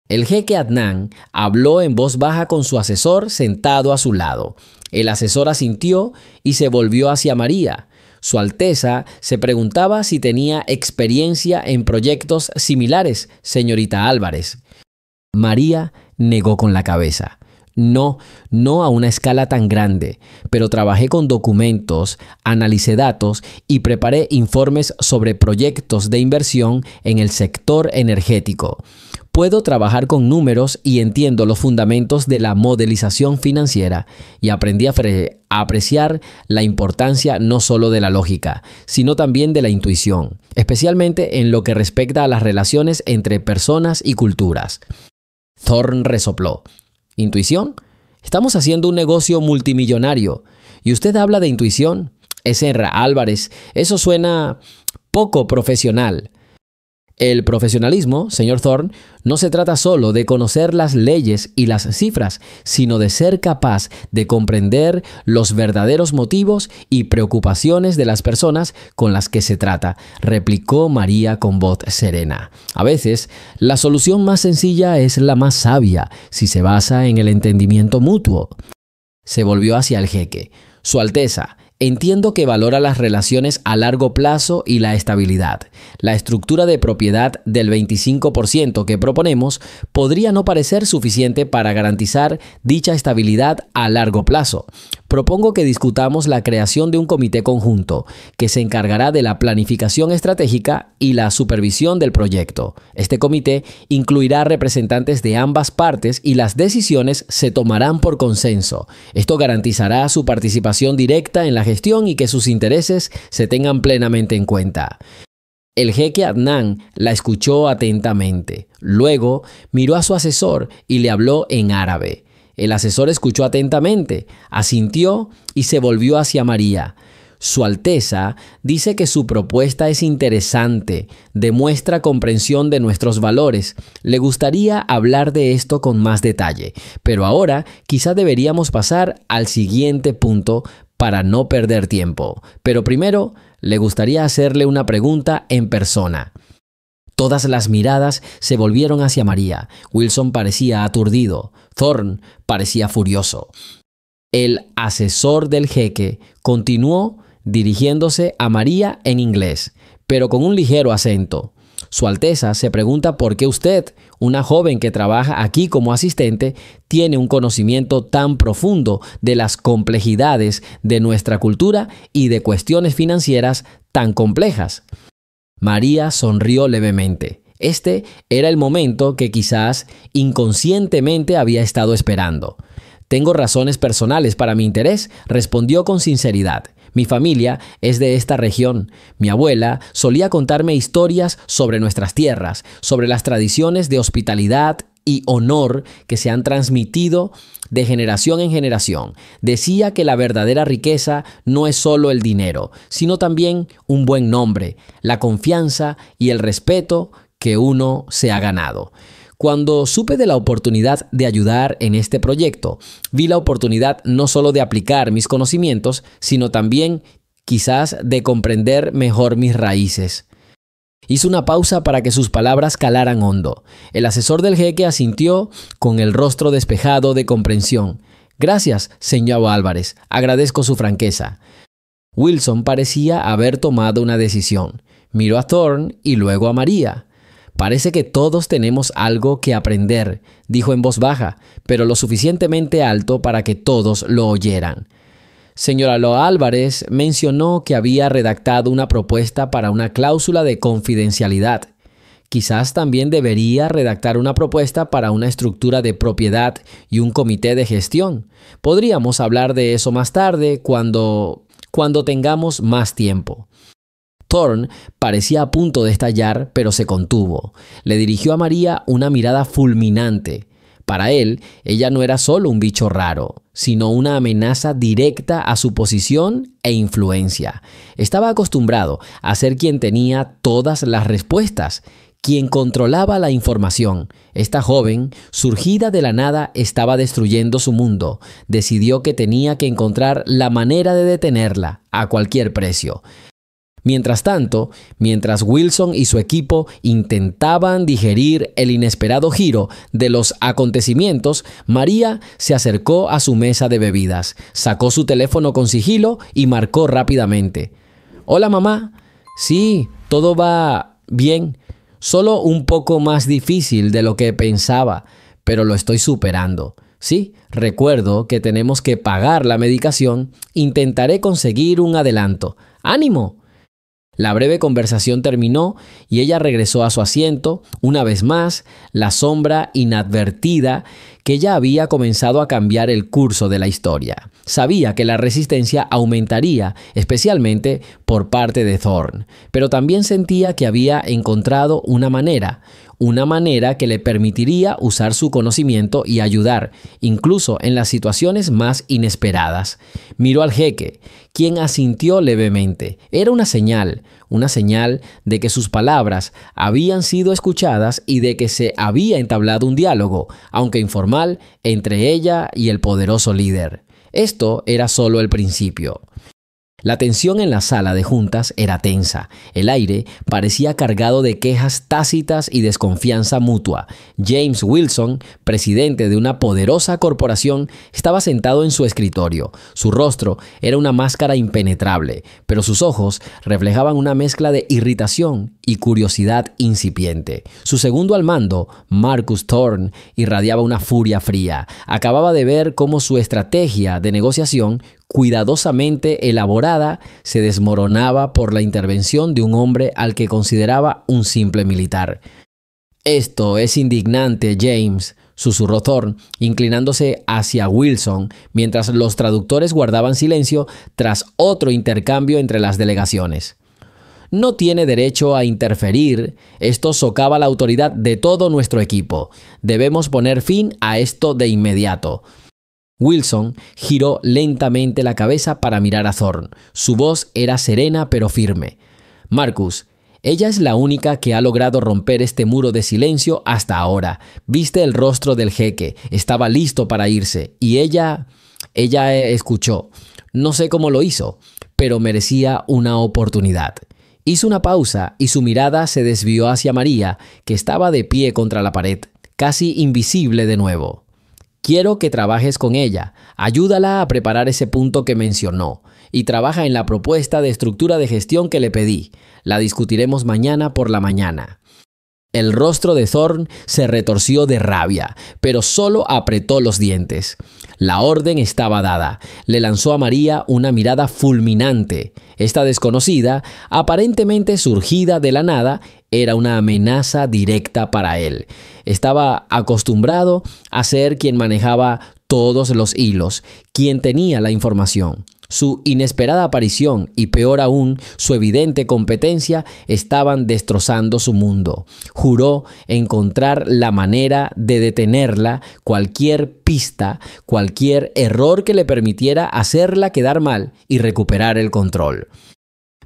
El jeque Adnan habló en voz baja con su asesor sentado a su lado. El asesor asintió y se volvió hacia María. Su Alteza se preguntaba si tenía experiencia en proyectos similares, señorita Álvarez. María negó con la cabeza. No a una escala tan grande, pero trabajé con documentos, analicé datos y preparé informes sobre proyectos de inversión en el sector energético. Puedo trabajar con números y entiendo los fundamentos de la modelización financiera y aprendí a apreciar la importancia no solo de la lógica, sino también de la intuición, especialmente en lo que respecta a las relaciones entre personas y culturas». Thorne resopló. «¿Intuición? Estamos haciendo un negocio multimillonario. ¿Y usted habla de intuición? Sr. Álvarez, eso suena poco profesional. El profesionalismo, señor Thorne, no se trata solo de conocer las leyes y las cifras, sino de ser capaz de comprender los verdaderos motivos y preocupaciones de las personas con las que se trata, replicó María con voz serena. A veces, la solución más sencilla es la más sabia, si se basa en el entendimiento mutuo. Se volvió hacia el jeque. Su Alteza, entiendo que valora las relaciones a largo plazo y la estabilidad. La estructura de propiedad del 25% que proponemos podría no parecer suficiente para garantizar dicha estabilidad a largo plazo. Propongo que discutamos la creación de un comité conjunto que se encargará de la planificación estratégica y la supervisión del proyecto. Este comité incluirá representantes de ambas partes y las decisiones se tomarán por consenso. Esto garantizará su participación directa en la gestión y que sus intereses se tengan plenamente en cuenta. El jeque Adnan la escuchó atentamente. Luego miró a su asesor y le habló en árabe. El asesor escuchó atentamente, asintió y se volvió hacia María. Su Alteza dice que su propuesta es interesante, demuestra comprensión de nuestros valores. Le gustaría hablar de esto con más detalle, pero ahora quizá deberíamos pasar al siguiente punto para no perder tiempo. Pero primero, le gustaría hacerle una pregunta en persona. Todas las miradas se volvieron hacia María. Wilson parecía aturdido. Thorne parecía furioso. El asesor del jeque continuó dirigiéndose a María en inglés, pero con un ligero acento. Su Alteza se pregunta por qué usted, una joven que trabaja aquí como asistente, tiene un conocimiento tan profundo de las complejidades de nuestra cultura y de cuestiones financieras tan complejas. María sonrió levemente. Este era el momento que quizás inconscientemente había estado esperando. Tengo razones personales para mi interés, respondió con sinceridad. Mi familia es de esta región. Mi abuela solía contarme historias sobre nuestras tierras, sobre las tradiciones de hospitalidad y honor que se han transmitido de generación en generación. Decía que la verdadera riqueza no es solo el dinero, sino también un buen nombre, la confianza y el respeto que uno se ha ganado. Cuando supe de la oportunidad de ayudar en este proyecto, vi la oportunidad no solo de aplicar mis conocimientos, sino también quizás de comprender mejor mis raíces. Hizo una pausa para que sus palabras calaran hondo. El asesor del jeque asintió con el rostro despejado de comprensión. Gracias, señor Álvarez. Agradezco su franqueza. Wilson parecía haber tomado una decisión. Miró a Thorne y luego a María. Parece que todos tenemos algo que aprender, dijo en voz baja, pero lo suficientemente alto para que todos lo oyeran. Señora Álvarez mencionó que había redactado una propuesta para una cláusula de confidencialidad. Quizás también debería redactar una propuesta para una estructura de propiedad y un comité de gestión. Podríamos hablar de eso más tarde cuando tengamos más tiempo. Thorne parecía a punto de estallar, pero se contuvo. Le dirigió a María una mirada fulminante. Para él, ella no era solo un bicho raro, sino una amenaza directa a su posición e influencia. Estaba acostumbrado a ser quien tenía todas las respuestas, quien controlaba la información. Esta joven, surgida de la nada, estaba destruyendo su mundo. Decidió que tenía que encontrar la manera de detenerla a cualquier precio. Mientras tanto, mientras Wilson y su equipo intentaban digerir el inesperado giro de los acontecimientos, María se acercó a su mesa de bebidas, sacó su teléfono con sigilo y marcó rápidamente. «Hola, mamá. Sí, todo va bien. Solo un poco más difícil de lo que pensaba, pero lo estoy superando. Sí, recuerdo que tenemos que pagar la medicación. Intentaré conseguir un adelanto. ¡Ánimo!». La breve conversación terminó y ella regresó a su asiento. Una vez más, la sombra inadvertida que ya había comenzado a cambiar el curso de la historia. Sabía que la resistencia aumentaría, especialmente por parte de Thorn, pero también sentía que había encontrado una manera que le permitiría usar su conocimiento y ayudar, incluso en las situaciones más inesperadas. Miró al jeque, quien asintió levemente. Era una señal de que sus palabras habían sido escuchadas y de que se había entablado un diálogo, aunque informal, entre ella y el poderoso líder. Esto era solo el principio. La tensión en la sala de juntas era tensa. El aire parecía cargado de quejas tácitas y desconfianza mutua. James Wilson, presidente de una poderosa corporación, estaba sentado en su escritorio. Su rostro era una máscara impenetrable, pero sus ojos reflejaban una mezcla de irritación y curiosidad incipiente. Su segundo al mando, Marcus Thorn, irradiaba una furia fría. Acababa de ver cómo su estrategia de negociación, cuidadosamente elaborada, se desmoronaba por la intervención de un hombre al que consideraba un simple militar. «Esto es indignante, James», susurró Thorn, inclinándose hacia Wilson, mientras los traductores guardaban silencio tras otro intercambio entre las delegaciones. «No tiene derecho a interferir. Esto socava la autoridad de todo nuestro equipo. Debemos poner fin a esto de inmediato». Wilson giró lentamente la cabeza para mirar a Thorn. Su voz era serena pero firme. «Marcus, ella es la única que ha logrado romper este muro de silencio hasta ahora. Viste el rostro del jeque. Estaba listo para irse. Y ella escuchó. No sé cómo lo hizo, pero merecía una oportunidad». Hizo una pausa y su mirada se desvió hacia María, que estaba de pie contra la pared, casi invisible de nuevo. «Quiero que trabajes con ella. Ayúdala a preparar ese punto que mencionó y trabaja en la propuesta de estructura de gestión que le pedí. La discutiremos mañana por la mañana». El rostro de Thorn se retorció de rabia, pero solo apretó los dientes. La orden estaba dada. Le lanzó a María una mirada fulminante. Esta desconocida, aparentemente surgida de la nada, era una amenaza directa para él. Estaba acostumbrado a ser quien manejaba todos los hilos, quien tenía la información. Su inesperada aparición y, peor aún, su evidente competencia estaban destrozando su mundo. Juró encontrar la manera de detenerla, cualquier pista, cualquier error que le permitiera hacerla quedar mal y recuperar el control.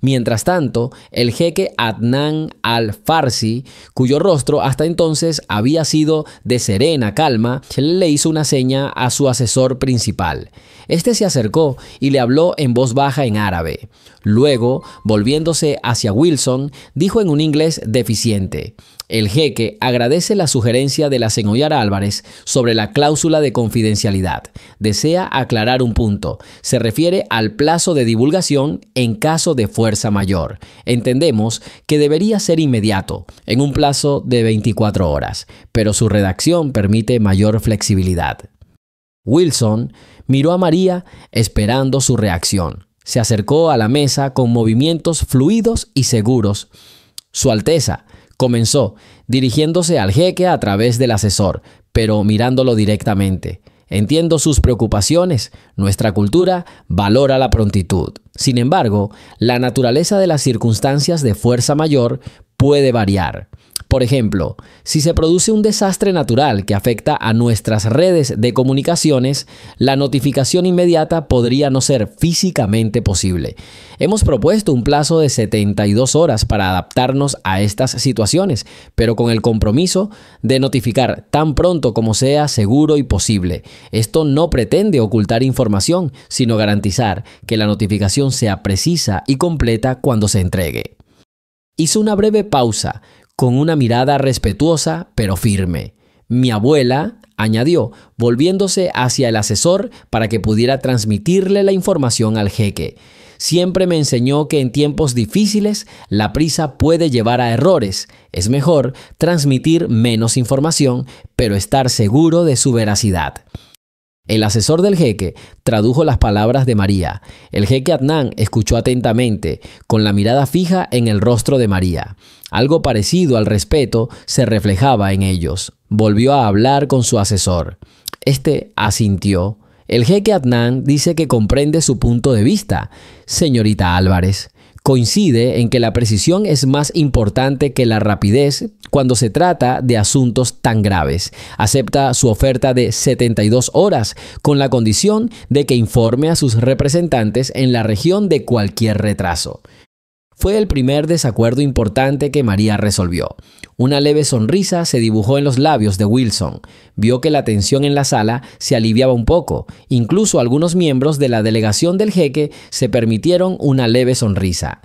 Mientras tanto, el jeque Adnan al-Farsi, cuyo rostro hasta entonces había sido de serena calma, le hizo una seña a su asesor principal. Este se acercó y le habló en voz baja en árabe. Luego, volviéndose hacia Wilson, dijo en un inglés deficiente: «El jeque agradece la sugerencia de la señora Álvarez sobre la cláusula de confidencialidad. Desea aclarar un punto. Se refiere al plazo de divulgación en caso de fuerza mayor. Entendemos que debería ser inmediato, en un plazo de 24 horas, pero su redacción permite mayor flexibilidad». Wilson miró a María esperando su reacción. Se acercó a la mesa con movimientos fluidos y seguros. «Su Alteza», comenzó, dirigiéndose al jeque a través del asesor, pero mirándolo directamente. «Entiendo sus preocupaciones. Nuestra cultura valora la prontitud. Sin embargo, la naturaleza de las circunstancias de fuerza mayor puede variar. Por ejemplo, si se produce un desastre natural que afecta a nuestras redes de comunicaciones, la notificación inmediata podría no ser físicamente posible. Hemos propuesto un plazo de 72 horas para adaptarnos a estas situaciones, pero con el compromiso de notificar tan pronto como sea seguro y posible. Esto no pretende ocultar información, sino garantizar que la notificación sea precisa y completa cuando se entregue». Hizo una breve pausa, con una mirada respetuosa pero firme. «Mi abuela», añadió, volviéndose hacia el asesor para que pudiera transmitirle la información al jeque, «siempre me enseñó que en tiempos difíciles la prisa puede llevar a errores. Es mejor transmitir menos información, pero estar seguro de su veracidad». El asesor del jeque tradujo las palabras de María. El jeque Adnan escuchó atentamente, con la mirada fija en el rostro de María. Algo parecido al respeto se reflejaba en ellos. Volvió a hablar con su asesor. Este asintió. El jeque Adnan dice que comprende su punto de vista, señorita Álvarez. Coincide en que la precisión es más importante que la rapidez cuando se trata de asuntos tan graves. Acepta su oferta de 72 horas con la condición de que informe a sus representantes en la región de cualquier retraso. Fue el primer desacuerdo importante que María resolvió. Una leve sonrisa se dibujó en los labios de Wilson. Vio que la tensión en la sala se aliviaba un poco. Incluso algunos miembros de la delegación del jeque se permitieron una leve sonrisa.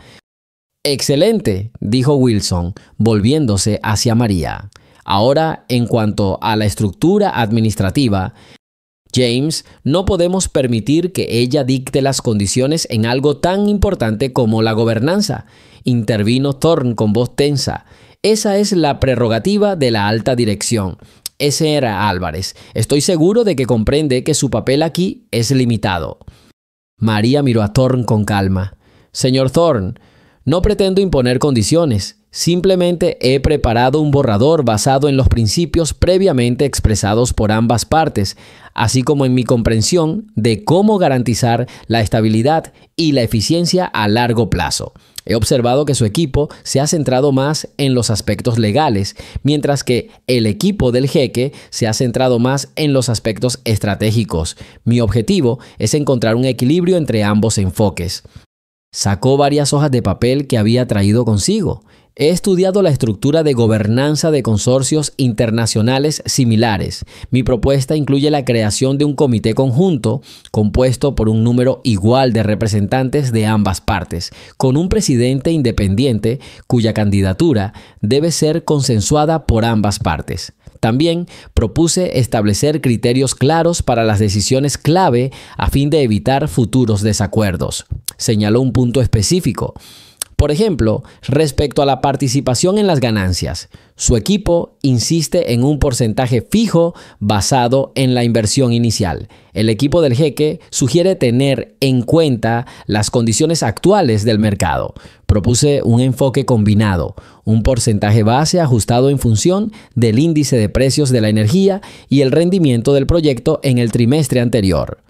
«Excelente», dijo Wilson, volviéndose hacia María. «Ahora, en cuanto a la estructura administrativa, James, no podemos permitir que ella dicte las condiciones en algo tan importante como la gobernanza», intervino Thorne con voz tensa. «Esa es la prerrogativa de la alta dirección». Ese era Álvarez. «Estoy seguro de que comprende que su papel aquí es limitado». María miró a Thorne con calma. «Señor Thorne, no pretendo imponer condiciones. Simplemente he preparado un borrador basado en los principios previamente expresados por ambas partes, así como en mi comprensión de cómo garantizar la estabilidad y la eficiencia a largo plazo. He observado que su equipo se ha centrado más en los aspectos legales, mientras que el equipo del jeque se ha centrado más en los aspectos estratégicos. Mi objetivo es encontrar un equilibrio entre ambos enfoques». Sacó varias hojas de papel que había traído consigo. «He estudiado la estructura de gobernanza de consorcios internacionales similares. Mi propuesta incluye la creación de un comité conjunto compuesto por un número igual de representantes de ambas partes, con un presidente independiente cuya candidatura debe ser consensuada por ambas partes. También propuse establecer criterios claros para las decisiones clave a fin de evitar futuros desacuerdos». Señaló un punto específico. Por ejemplo, respecto a la participación en las ganancias, su equipo insiste en un porcentaje fijo basado en la inversión inicial. El equipo del jeque sugiere tener en cuenta las condiciones actuales del mercado. Propuse un enfoque combinado, un porcentaje base ajustado en función del índice de precios de la energía y el rendimiento del proyecto en el trimestre anterior.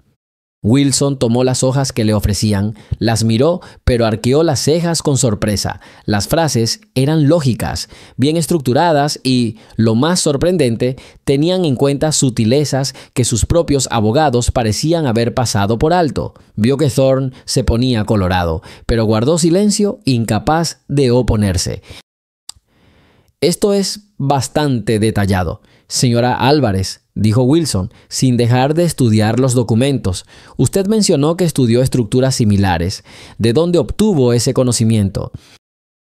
Wilson tomó las hojas que le ofrecían, las miró, pero arqueó las cejas con sorpresa. Las frases eran lógicas, bien estructuradas y, lo más sorprendente, tenían en cuenta sutilezas que sus propios abogados parecían haber pasado por alto. Vio que Thorne se ponía colorado, pero guardó silencio, incapaz de oponerse. «Esto es bastante detallado, señora Álvarez», dijo Wilson, sin dejar de estudiar los documentos. «Usted mencionó que estudió estructuras similares. ¿De dónde obtuvo ese conocimiento?»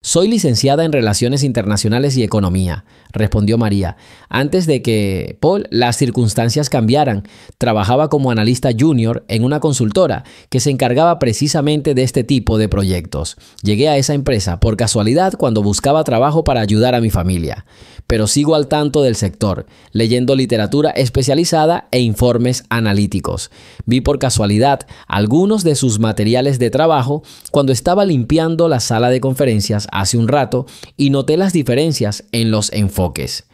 «Soy licenciada en Relaciones Internacionales y Economía», respondió María. «Antes de que, Paul, las circunstancias cambiaran, trabajaba como analista junior en una consultora que se encargaba precisamente de este tipo de proyectos. Llegué a esa empresa por casualidad cuando buscaba trabajo para ayudar a mi familia. Pero sigo al tanto del sector, leyendo literatura especializada e informes analíticos. Vi por casualidad algunos de sus materiales de trabajo cuando estaba limpiando la sala de conferencias hace un rato y noté las diferencias en los enfoques».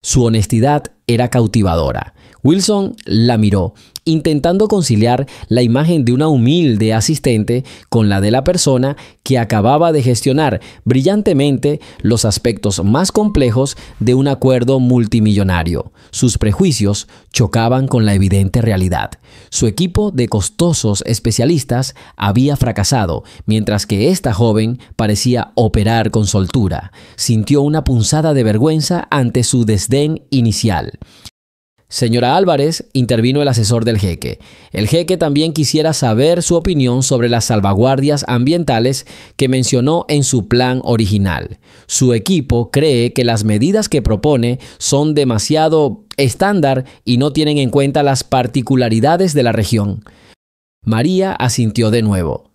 Su honestidad era cautivadora. Wilson la miró, intentando conciliar la imagen de una humilde asistente con la de la persona que acababa de gestionar brillantemente los aspectos más complejos de un acuerdo multimillonario. Sus prejuicios chocaban con la evidente realidad. Su equipo de costosos especialistas había fracasado, mientras que esta joven parecía operar con soltura. Sintió una punzada de vergüenza ante su desdén inicial. «Señora Álvarez», intervino el asesor del jeque. «El jeque también quisiera saber su opinión sobre las salvaguardias ambientales que mencionó en su plan original. Su equipo cree que las medidas que propone son demasiado estándar y no tienen en cuenta las particularidades de la región». María asintió de nuevo.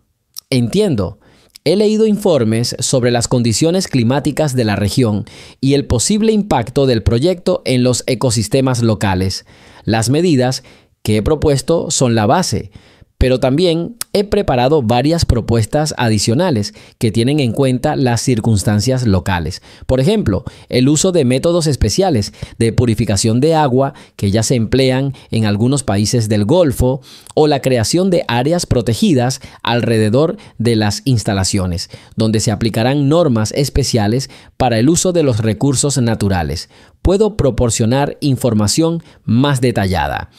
«Entiendo. He leído informes sobre las condiciones climáticas de la región y el posible impacto del proyecto en los ecosistemas locales. Las medidas que he propuesto son la base, Pero también he preparado varias propuestas adicionales que tienen en cuenta las circunstancias locales. Por ejemplo, el uso de métodos especiales de purificación de agua que ya se emplean en algunos países del Golfo, o la creación de áreas protegidas alrededor de las instalaciones, donde se aplicarán normas especiales para el uso de los recursos naturales. Puedo proporcionar información más detallada.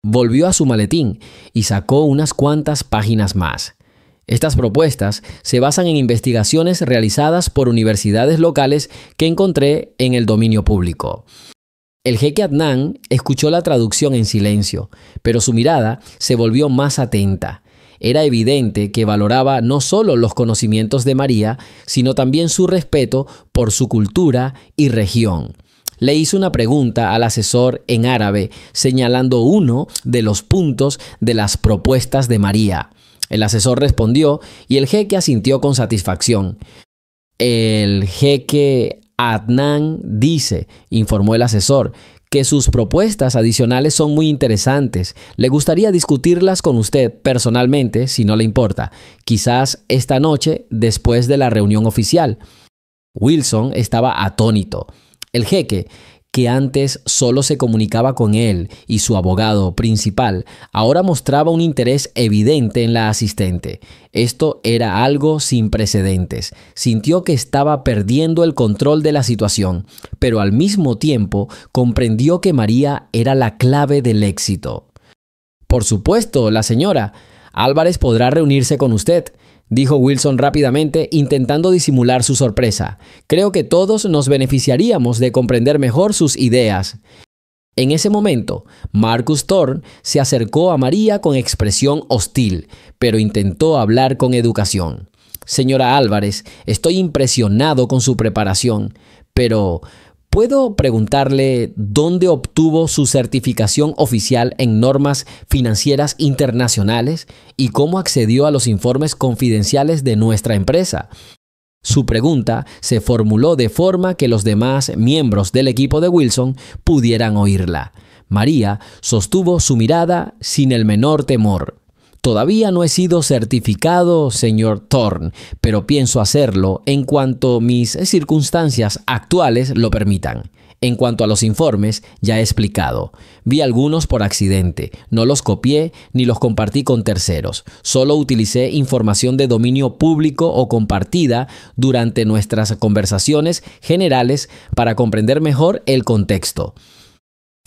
Volvió a su maletín y sacó unas cuantas páginas más. Estas propuestas se basan en investigaciones realizadas por universidades locales que encontré en el dominio público. El jeque Adnan escuchó la traducción en silencio, pero su mirada se volvió más atenta. Era evidente que valoraba no solo los conocimientos de María, sino también su respeto por su cultura y región. Le hizo una pregunta al asesor en árabe, señalando uno de los puntos de las propuestas de María. El asesor respondió y el jeque asintió con satisfacción. El jeque Adnan dice, informó el asesor, que sus propuestas adicionales son muy interesantes. Le gustaría discutirlas con usted personalmente, si no le importa. Quizás esta noche, después de la reunión oficial. Wilson estaba atónito. El jeque, que antes solo se comunicaba con él y su abogado principal, ahora mostraba un interés evidente en la asistente. Esto era algo sin precedentes. Sintió que estaba perdiendo el control de la situación, pero al mismo tiempo comprendió que María era la clave del éxito. Por supuesto, la señora Álvarez podrá reunirse con usted, dijo Wilson rápidamente, intentando disimular su sorpresa. Creo que todos nos beneficiaríamos de comprender mejor sus ideas. En ese momento, Marcus Thorne se acercó a María con expresión hostil, pero intentó hablar con educación. Señora Álvarez, estoy impresionado con su preparación, pero ¿puedo preguntarle dónde obtuvo su certificación oficial en normas financieras internacionales y cómo accedió a los informes confidenciales de nuestra empresa? Su pregunta se formuló de forma que los demás miembros del equipo de Wilson pudieran oírla. María sostuvo su mirada sin el menor temor. Todavía no he sido certificado, señor Thorne, pero pienso hacerlo en cuanto mis circunstancias actuales lo permitan. En cuanto a los informes, ya he explicado. Vi algunos por accidente, no los copié ni los compartí con terceros. Solo utilicé información de dominio público o compartida durante nuestras conversaciones generales para comprender mejor el contexto.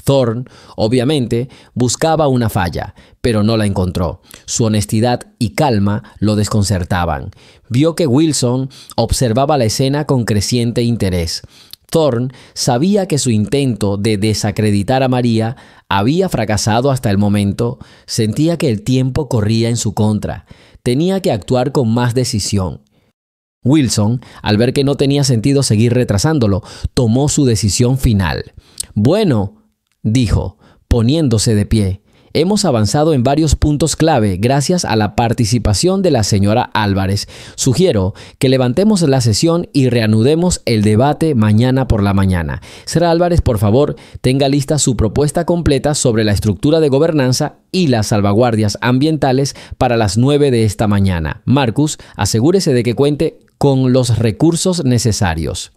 Thorne, obviamente, buscaba una falla, pero no la encontró. Su honestidad y calma lo desconcertaban. Vio que Wilson observaba la escena con creciente interés. Thorne sabía que su intento de desacreditar a María había fracasado hasta el momento. Sentía que el tiempo corría en su contra. Tenía que actuar con más decisión. Wilson, al ver que no tenía sentido seguir retrasándolo, tomó su decisión final. Bueno, dijo, poniéndose de pie. Hemos avanzado en varios puntos clave gracias a la participación de la señora Álvarez. Sugiero que levantemos la sesión y reanudemos el debate mañana por la mañana. Señora Álvarez, por favor, tenga lista su propuesta completa sobre la estructura de gobernanza y las salvaguardias ambientales para las 9 de esta mañana. Marcus, asegúrese de que cuente con los recursos necesarios.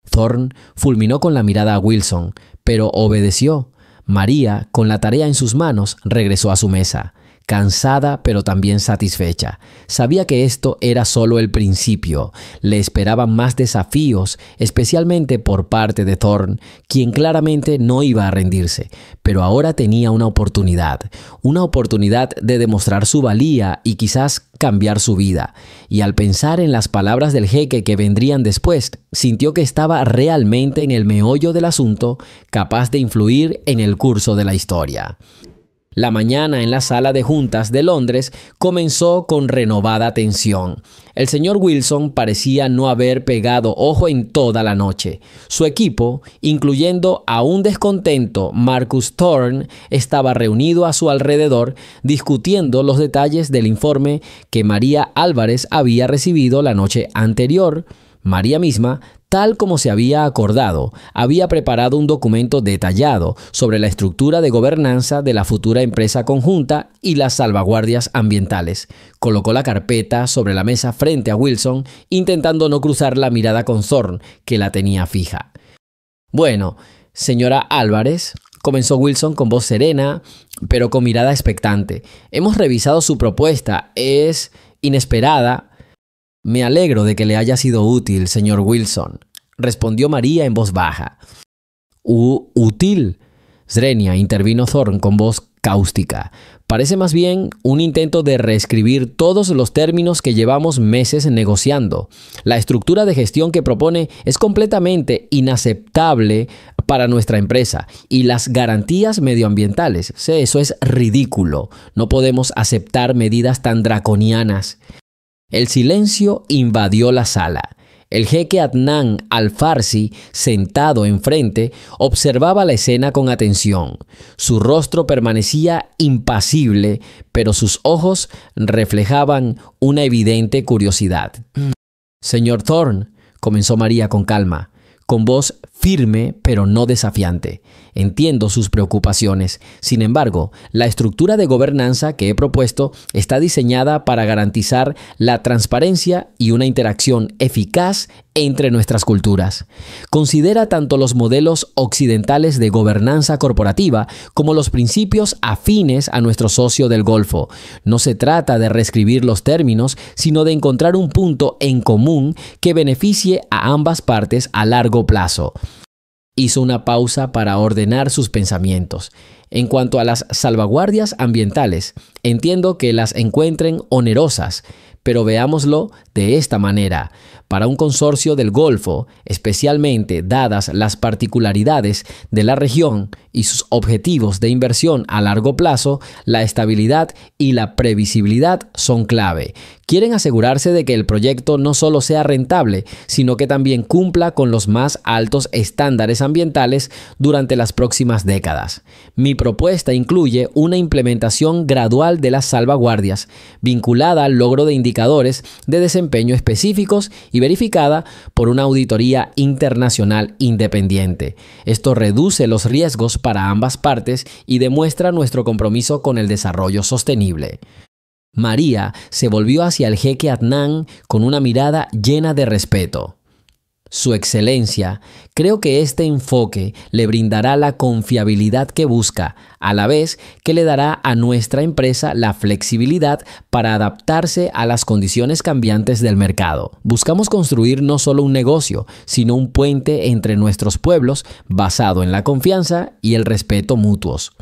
Thorne fulminó con la mirada a Wilson, pero obedeció. María, con la tarea en sus manos, regresó a su mesa, cansada pero también satisfecha. Sabía que esto era solo el principio. Le esperaban más desafíos, especialmente por parte de Thorne, quien claramente no iba a rendirse. Pero ahora tenía una oportunidad de demostrar su valía y quizás cambiar su vida. Y al pensar en las palabras del jeque que vendrían después, sintió que estaba realmente en el meollo del asunto, capaz de influir en el curso de la historia. La mañana en la sala de juntas de Londres comenzó con renovada tensión. El señor Wilson parecía no haber pegado ojo en toda la noche. Su equipo, incluyendo a un descontento Marcus Thorne, estaba reunido a su alrededor discutiendo los detalles del informe que María Álvarez había recibido la noche anterior. María misma Tal como se había acordado, había preparado un documento detallado sobre la estructura de gobernanza de la futura empresa conjunta y las salvaguardias ambientales. Colocó la carpeta sobre la mesa frente a Wilson, intentando no cruzar la mirada con Thorne, que la tenía fija. «Bueno, señora Álvarez», comenzó Wilson con voz serena, pero con mirada expectante. «Hemos revisado su propuesta. Es inesperada». «Me alegro de que le haya sido útil, señor Wilson», respondió María en voz baja. «¿Útil?» Zrenia, intervino Thorne con voz cáustica. «Parece más bien un intento de reescribir todos los términos que llevamos meses negociando. La estructura de gestión que propone es completamente inaceptable para nuestra empresa y las garantías medioambientales. Eso es ridículo. No podemos aceptar medidas tan draconianas». El silencio invadió la sala. El jeque Adnan al-Farsi, sentado enfrente, observaba la escena con atención. Su rostro permanecía impasible, pero sus ojos reflejaban una evidente curiosidad. «Señor Thorne», comenzó María con calma, con voz firme pero no desafiante. «Entiendo sus preocupaciones. Sin embargo, la estructura de gobernanza que he propuesto está diseñada para garantizar la transparencia y una interacción eficaz entre nuestras culturas. Considera tanto los modelos occidentales de gobernanza corporativa como los principios afines a nuestro socio del Golfo. No se trata de reescribir los términos, sino de encontrar un punto en común que beneficie a ambas partes a largo plazo». Hizo una pausa para ordenar sus pensamientos. «En cuanto a las salvaguardias ambientales, entiendo que las encuentren onerosas, pero veámoslo de esta manera. Para un consorcio del Golfo, especialmente dadas las particularidades de la región y sus objetivos de inversión a largo plazo, la estabilidad y la previsibilidad son clave. Quieren asegurarse de que el proyecto no solo sea rentable, sino que también cumpla con los más altos estándares ambientales durante las próximas décadas. Mi propuesta incluye una implementación gradual de las salvaguardias, vinculada al logro de indicadores de desempeño específicos y verificada por una auditoría internacional independiente. Esto reduce los riesgos para ambas partes y demuestra nuestro compromiso con el desarrollo sostenible». María se volvió hacia el jeque Adnan con una mirada llena de respeto. «Su Excelencia, creo que este enfoque le brindará la confiabilidad que busca, a la vez que le dará a nuestra empresa la flexibilidad para adaptarse a las condiciones cambiantes del mercado. Buscamos construir no solo un negocio, sino un puente entre nuestros pueblos basado en la confianza y el respeto mutuos».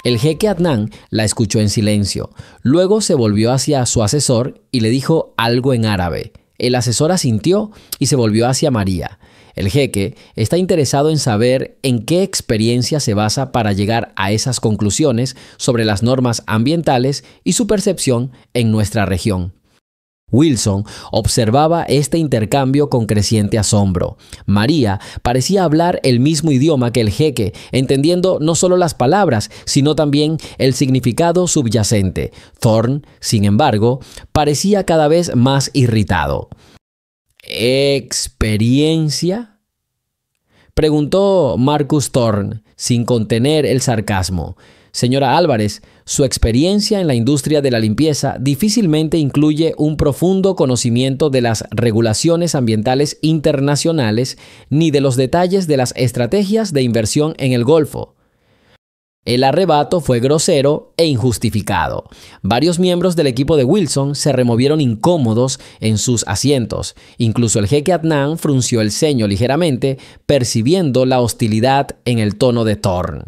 El jeque Adnan la escuchó en silencio. Luego se volvió hacia su asesor y le dijo algo en árabe. El asesor asintió y se volvió hacia María. El jeque está interesado en saber en qué experiencia se basa para llegar a esas conclusiones sobre las normas ambientales y su percepción en nuestra región. Wilson observaba este intercambio con creciente asombro. María parecía hablar el mismo idioma que el jeque, entendiendo no solo las palabras, sino también el significado subyacente. Thorne, sin embargo, parecía cada vez más irritado. «¿Experiencia?», preguntó Marcus Thorne, sin contener el sarcasmo. «Señora Álvarez, su experiencia en la industria de la limpieza difícilmente incluye un profundo conocimiento de las regulaciones ambientales internacionales ni de los detalles de las estrategias de inversión en el Golfo». El arrebato fue grosero e injustificado. Varios miembros del equipo de Wilson se removieron incómodos en sus asientos. Incluso el jeque Adnan frunció el ceño ligeramente, percibiendo la hostilidad en el tono de Thorne.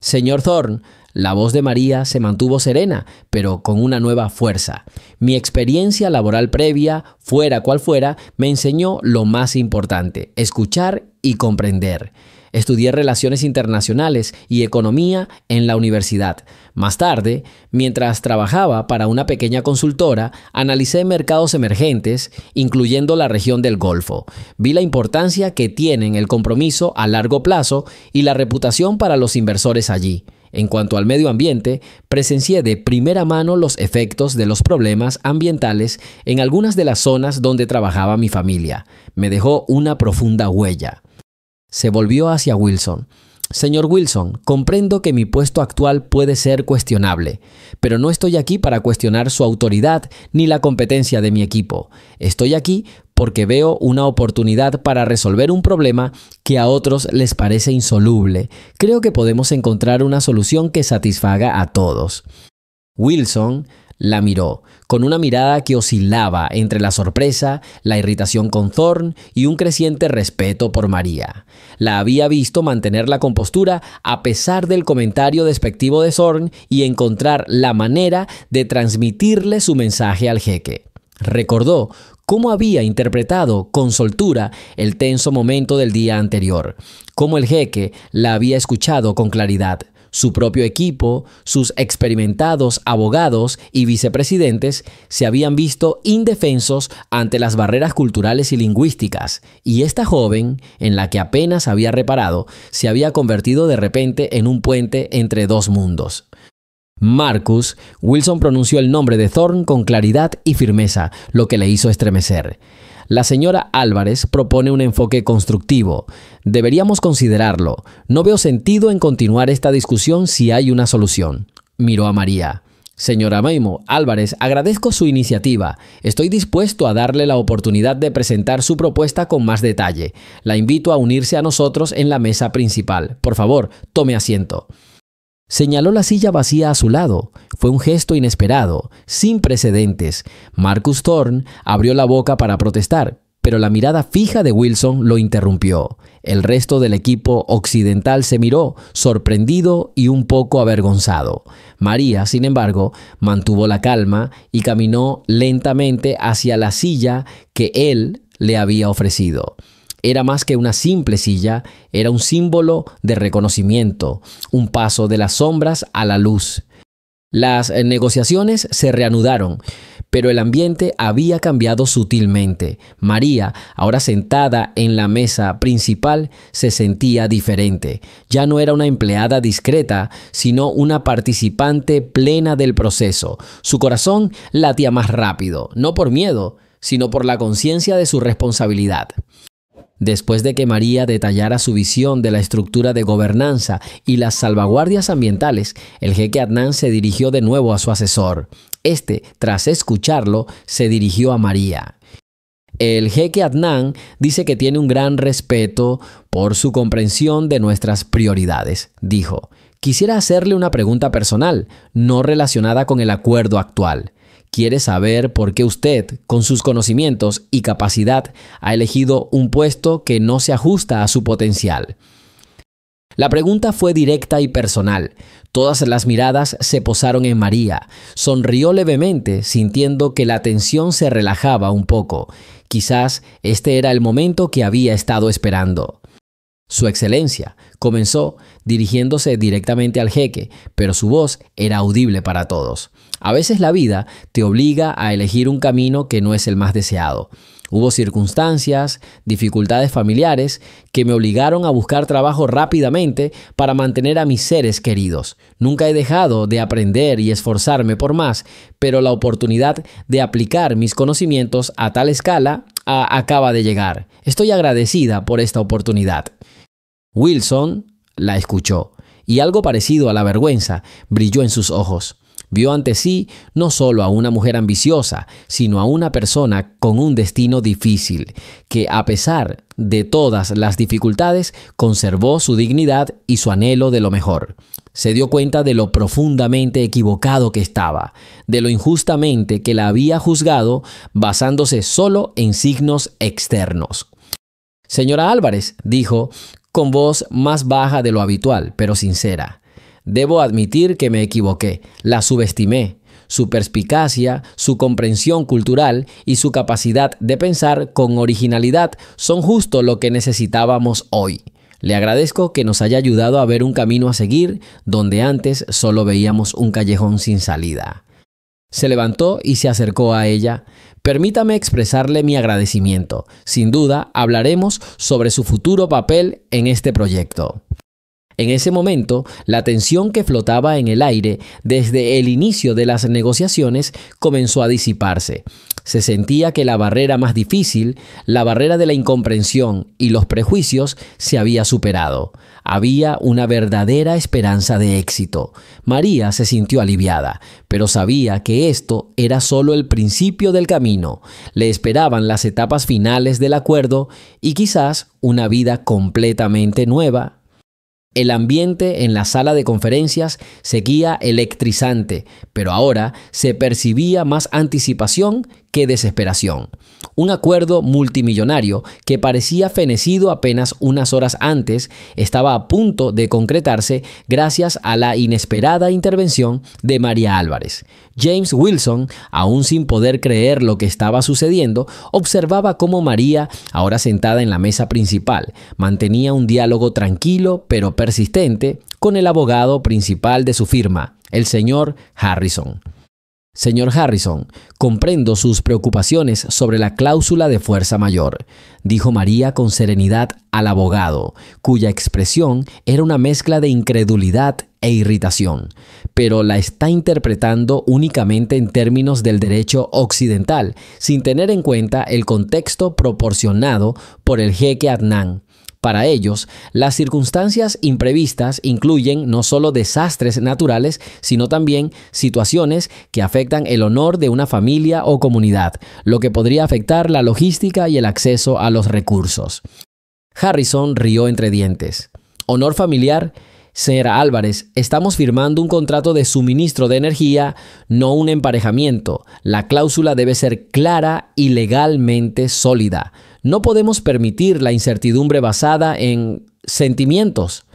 «Señor Thorne», la voz de María se mantuvo serena, pero con una nueva fuerza. «Mi experiencia laboral previa, fuera cual fuera, me enseñó lo más importante: escuchar y comprender. Estudié Relaciones Internacionales y Economía en la universidad. Más tarde, mientras trabajaba para una pequeña consultora, analicé mercados emergentes, incluyendo la región del Golfo. Vi la importancia que tienen el compromiso a largo plazo y la reputación para los inversores allí. En cuanto al medio ambiente, presencié de primera mano los efectos de los problemas ambientales en algunas de las zonas donde trabajaba mi familia. Me dejó una profunda huella. Se volvió hacia Wilson. Señor Wilson, comprendo que mi puesto actual puede ser cuestionable, pero no estoy aquí para cuestionar su autoridad ni la competencia de mi equipo. Estoy aquí porque veo una oportunidad para resolver un problema que a otros les parece insoluble. Creo que podemos encontrar una solución que satisfaga a todos. Wilson la miró, con una mirada que oscilaba entre la sorpresa, la irritación con Thorne y un creciente respeto por María. La había visto mantener la compostura a pesar del comentario despectivo de Thorne y encontrar la manera de transmitirle su mensaje al jeque. Recordó cómo había interpretado con soltura el tenso momento del día anterior, cómo el jeque la había escuchado con claridad. Su propio equipo, sus experimentados abogados y vicepresidentes se habían visto indefensos ante las barreras culturales y lingüísticas, y esta joven, en la que apenas había reparado, se había convertido de repente en un puente entre dos mundos. Marcus, Wilson pronunció el nombre de Thorne con claridad y firmeza, lo que le hizo estremecer. La señora Álvarez propone un enfoque constructivo. Deberíamos considerarlo. No veo sentido en continuar esta discusión si hay una solución. Miró a María. Señora Maimo Álvarez, agradezco su iniciativa. Estoy dispuesto a darle la oportunidad de presentar su propuesta con más detalle. La invito a unirse a nosotros en la mesa principal. Por favor, tome asiento. Señaló la silla vacía a su lado. Fue un gesto inesperado, sin precedentes. Marcus Thorne abrió la boca para protestar, pero la mirada fija de Wilson lo interrumpió. El resto del equipo occidental se miró, sorprendido y un poco avergonzado. María, sin embargo, mantuvo la calma y caminó lentamente hacia la silla que él le había ofrecido. Era más que una simple silla, era un símbolo de reconocimiento, un paso de las sombras a la luz. Las negociaciones se reanudaron, pero el ambiente había cambiado sutilmente. María, ahora sentada en la mesa principal, se sentía diferente. Ya no era una empleada discreta, sino una participante plena del proceso. Su corazón latía más rápido, no por miedo, sino por la conciencia de su responsabilidad. Después de que María detallara su visión de la estructura de gobernanza y las salvaguardias ambientales, el jeque Adnan se dirigió de nuevo a su asesor. Este, tras escucharlo, se dirigió a María. El jeque Adnan dice que tiene un gran respeto por su comprensión de nuestras prioridades, dijo. Quisiera hacerle una pregunta personal, no relacionada con el acuerdo actual. Quiere saber por qué usted, con sus conocimientos y capacidad, ha elegido un puesto que no se ajusta a su potencial. La pregunta fue directa y personal. Todas las miradas se posaron en María. Sonrió levemente, sintiendo que la tensión se relajaba un poco. Quizás este era el momento que había estado esperando. Su excelencia, comenzó dirigiéndose directamente al jeque, pero su voz era audible para todos. A veces la vida te obliga a elegir un camino que no es el más deseado. Hubo circunstancias, dificultades familiares que me obligaron a buscar trabajo rápidamente para mantener a mis seres queridos. Nunca he dejado de aprender y esforzarme por más, pero la oportunidad de aplicar mis conocimientos a tal escala acaba de llegar. Estoy agradecida por esta oportunidad. Wilson la escuchó, y algo parecido a la vergüenza brilló en sus ojos. Vio ante sí no solo a una mujer ambiciosa, sino a una persona con un destino difícil, que a pesar de todas las dificultades, conservó su dignidad y su anhelo de lo mejor. Se dio cuenta de lo profundamente equivocado que estaba, de lo injustamente que la había juzgado, basándose solo en signos externos. Señora Álvarez, dijo, con voz más baja de lo habitual, pero sincera. Debo admitir que me equivoqué, la subestimé. Su perspicacia, su comprensión cultural y su capacidad de pensar con originalidad son justo lo que necesitábamos hoy. Le agradezco que nos haya ayudado a ver un camino a seguir donde antes solo veíamos un callejón sin salida. Se levantó y se acercó a ella. Permítame expresarle mi agradecimiento. Sin duda, hablaremos sobre su futuro papel en este proyecto. En ese momento, la tensión que flotaba en el aire desde el inicio de las negociaciones comenzó a disiparse. Se sentía que la barrera más difícil, la barrera de la incomprensión y los prejuicios, se había superado. Había una verdadera esperanza de éxito. María se sintió aliviada, pero sabía que esto era solo el principio del camino. Le esperaban las etapas finales del acuerdo y quizás una vida completamente nueva. El ambiente en la sala de conferencias seguía electrizante, pero ahora se percibía más anticipación que desesperación. Un acuerdo multimillonario que parecía fenecido apenas unas horas antes estaba a punto de concretarse gracias a la inesperada intervención de María Álvarez. James Wilson, aún sin poder creer lo que estaba sucediendo, observaba cómo María, ahora sentada en la mesa principal, mantenía un diálogo tranquilo pero persistente con el abogado principal de su firma, el señor Harrison. Señor Harrison, comprendo sus preocupaciones sobre la cláusula de fuerza mayor, dijo María con serenidad al abogado, cuya expresión era una mezcla de incredulidad e irritación, pero la está interpretando únicamente en términos del derecho occidental, sin tener en cuenta el contexto proporcionado por el jeque Adnan. Para ellos, las circunstancias imprevistas incluyen no solo desastres naturales, sino también situaciones que afectan el honor de una familia o comunidad, lo que podría afectar la logística y el acceso a los recursos. Harrison rió entre dientes. ¿Honor familiar? Señora Álvarez, estamos firmando un contrato de suministro de energía, no un emparejamiento. La cláusula debe ser clara y legalmente sólida. No podemos permitir la incertidumbre basada en sentimientos.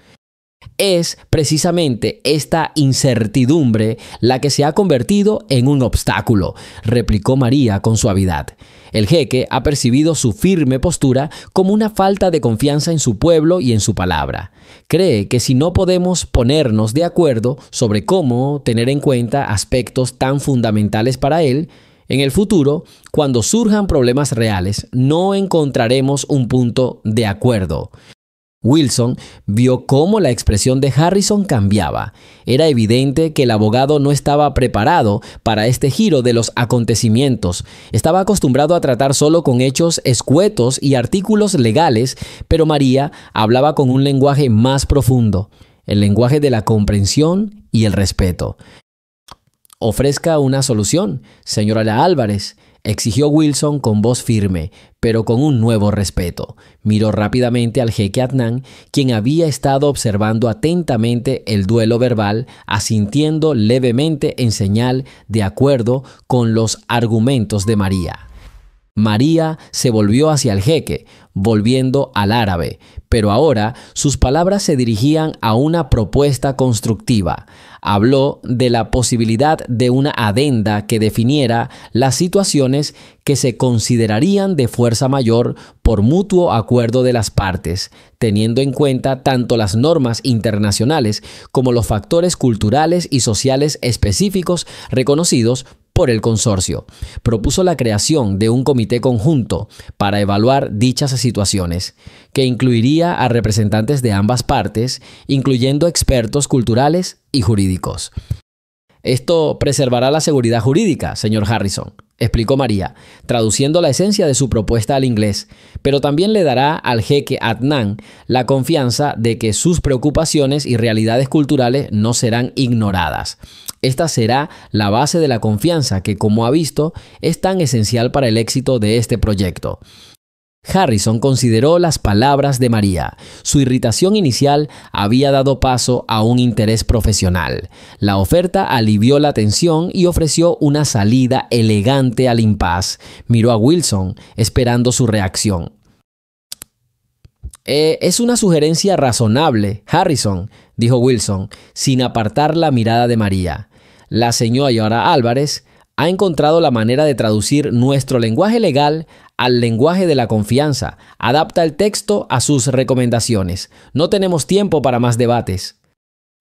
Es precisamente esta incertidumbre la que se ha convertido en un obstáculo, replicó María con suavidad. El jeque ha percibido su firme postura como una falta de confianza en su pueblo y en su palabra. Cree que si no podemos ponernos de acuerdo sobre cómo tener en cuenta aspectos tan fundamentales para él, en el futuro, cuando surjan problemas reales, no encontraremos un punto de acuerdo. Wilson vio cómo la expresión de Harrison cambiaba. Era evidente que el abogado no estaba preparado para este giro de los acontecimientos. Estaba acostumbrado a tratar solo con hechos escuetos y artículos legales, pero María hablaba con un lenguaje más profundo, el lenguaje de la comprensión y el respeto. Ofrezca una solución, señora Álvarez, exigió Wilson con voz firme, pero con un nuevo respeto. Miró rápidamente al jeque Adnan, quien había estado observando atentamente el duelo verbal, asintiendo levemente en señal de acuerdo con los argumentos de María. María se volvió hacia el jeque, volviendo al árabe, pero ahora sus palabras se dirigían a una propuesta constructiva. Habló de la posibilidad de una adenda que definiera las situaciones que se considerarían de fuerza mayor por mutuo acuerdo de las partes, teniendo en cuenta tanto las normas internacionales como los factores culturales y sociales específicos reconocidos por el consorcio. Propuso la creación de un comité conjunto para evaluar dichas situaciones, que incluiría a representantes de ambas partes, incluyendo expertos culturales y jurídicos. Esto preservará la seguridad jurídica, señor Harrison, explicó María, traduciendo la esencia de su propuesta al inglés, pero también le dará al jeque Adnan la confianza de que sus preocupaciones y realidades culturales no serán ignoradas. Esta será la base de la confianza que, como ha visto, es tan esencial para el éxito de este proyecto. Harrison consideró las palabras de María. Su irritación inicial había dado paso a un interés profesional. La oferta alivió la tensión y ofreció una salida elegante al impasse. Miró a Wilson, esperando su reacción. Es una sugerencia razonable, Harrison, dijo Wilson, sin apartar la mirada de María. La señora Álvarez ha encontrado la manera de traducir nuestro lenguaje legal al lenguaje de la confianza. Adapta el texto a sus recomendaciones. No tenemos tiempo para más debates.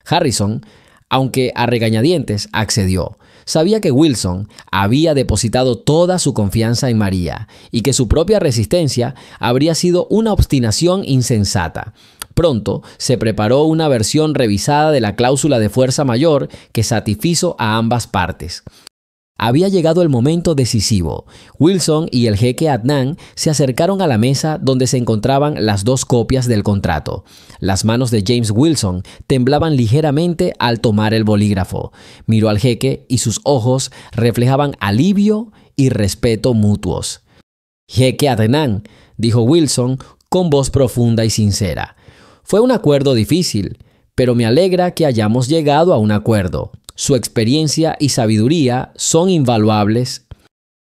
Harrison, aunque a regañadientes, accedió. Sabía que Wilson había depositado toda su confianza en María y que su propia resistencia habría sido una obstinación insensata. Pronto se preparó una versión revisada de la cláusula de fuerza mayor que satisfizo a ambas partes. Había llegado el momento decisivo. Wilson y el jeque Adnan se acercaron a la mesa donde se encontraban las dos copias del contrato. Las manos de James Wilson temblaban ligeramente al tomar el bolígrafo. Miró al jeque y sus ojos reflejaban alivio y respeto mutuos. «Jeque Adnan», dijo Wilson con voz profunda y sincera. «Fue un acuerdo difícil, pero me alegra que hayamos llegado a un acuerdo. Su experiencia y sabiduría son invaluables».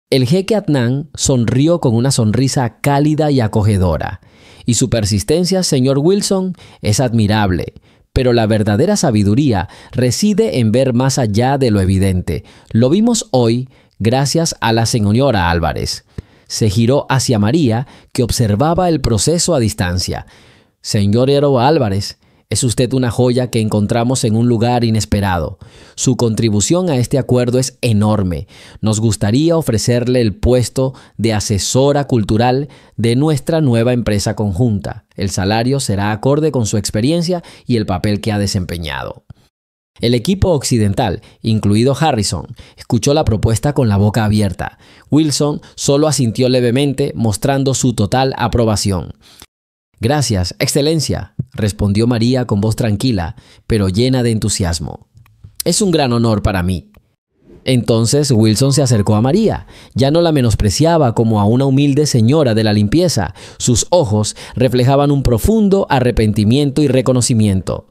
El jeque Adnan sonrió con una sonrisa cálida y acogedora. «Y su persistencia, señor Wilson, es admirable. Pero la verdadera sabiduría reside en ver más allá de lo evidente. Lo vimos hoy gracias a la señora Álvarez». Se giró hacia María, que observaba el proceso a distancia. «Señorero Álvarez, es usted una joya que encontramos en un lugar inesperado. Su contribución a este acuerdo es enorme. Nos gustaría ofrecerle el puesto de asesora cultural de nuestra nueva empresa conjunta. El salario será acorde con su experiencia y el papel que ha desempeñado». El equipo occidental, incluido Harrison, escuchó la propuesta con la boca abierta. Wilson solo asintió levemente, mostrando su total aprobación. «Gracias, Excelencia», respondió María con voz tranquila, pero llena de entusiasmo. «Es un gran honor para mí». Entonces Wilson se acercó a María. Ya no la menospreciaba como a una humilde señora de la limpieza. Sus ojos reflejaban un profundo arrepentimiento y reconocimiento.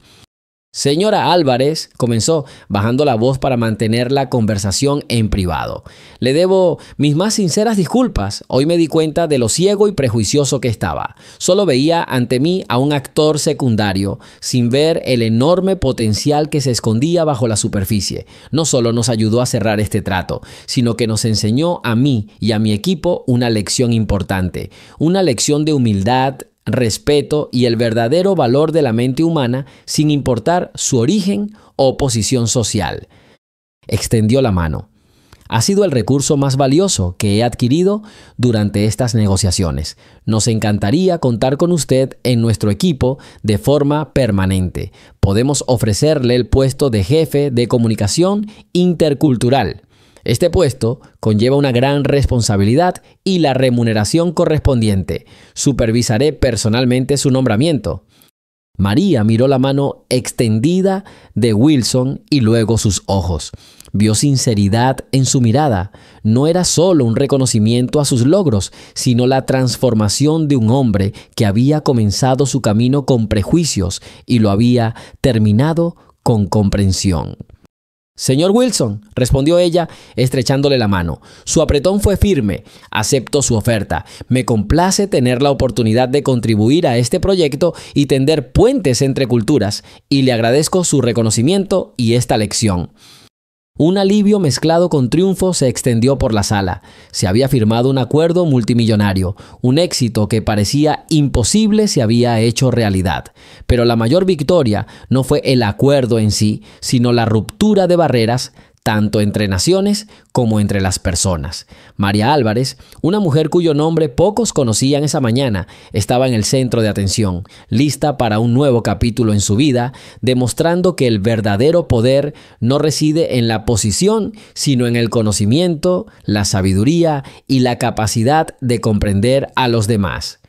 «Señora Álvarez», comenzó, bajando la voz para mantener la conversación en privado. «Le debo mis más sinceras disculpas. Hoy me di cuenta de lo ciego y prejuicioso que estaba. Solo veía ante mí a un actor secundario, sin ver el enorme potencial que se escondía bajo la superficie. No solo nos ayudó a cerrar este trato, sino que nos enseñó a mí y a mi equipo una lección importante. Una lección de humildad, respeto y el verdadero valor de la mente humana sin importar su origen o posición social». Extendió la mano. «Ha sido el recurso más valioso que he adquirido durante estas negociaciones. Nos encantaría contar con usted en nuestro equipo de forma permanente. Podemos ofrecerle el puesto de jefe de comunicación intercultural. Este puesto conlleva una gran responsabilidad y la remuneración correspondiente. Supervisaré personalmente su nombramiento». María miró la mano extendida de Wilson y luego sus ojos. Vio sinceridad en su mirada. No era solo un reconocimiento a sus logros, sino la transformación de un hombre que había comenzado su camino con prejuicios y lo había terminado con comprensión. «Señor Wilson», respondió ella, estrechándole la mano. Su apretón fue firme. «Acepto su oferta. Me complace tener la oportunidad de contribuir a este proyecto y tender puentes entre culturas, y le agradezco su reconocimiento y esta lección». Un alivio mezclado con triunfo se extendió por la sala. Se había firmado un acuerdo multimillonario. Un éxito que parecía imposible se había hecho realidad. Pero la mayor victoria no fue el acuerdo en sí, sino la ruptura de barreras, tanto entre naciones como entre las personas. María Álvarez, una mujer cuyo nombre pocos conocían esa mañana, estaba en el centro de atención, lista para un nuevo capítulo en su vida, demostrando que el verdadero poder no reside en la posición, sino en el conocimiento, la sabiduría y la capacidad de comprender a los demás.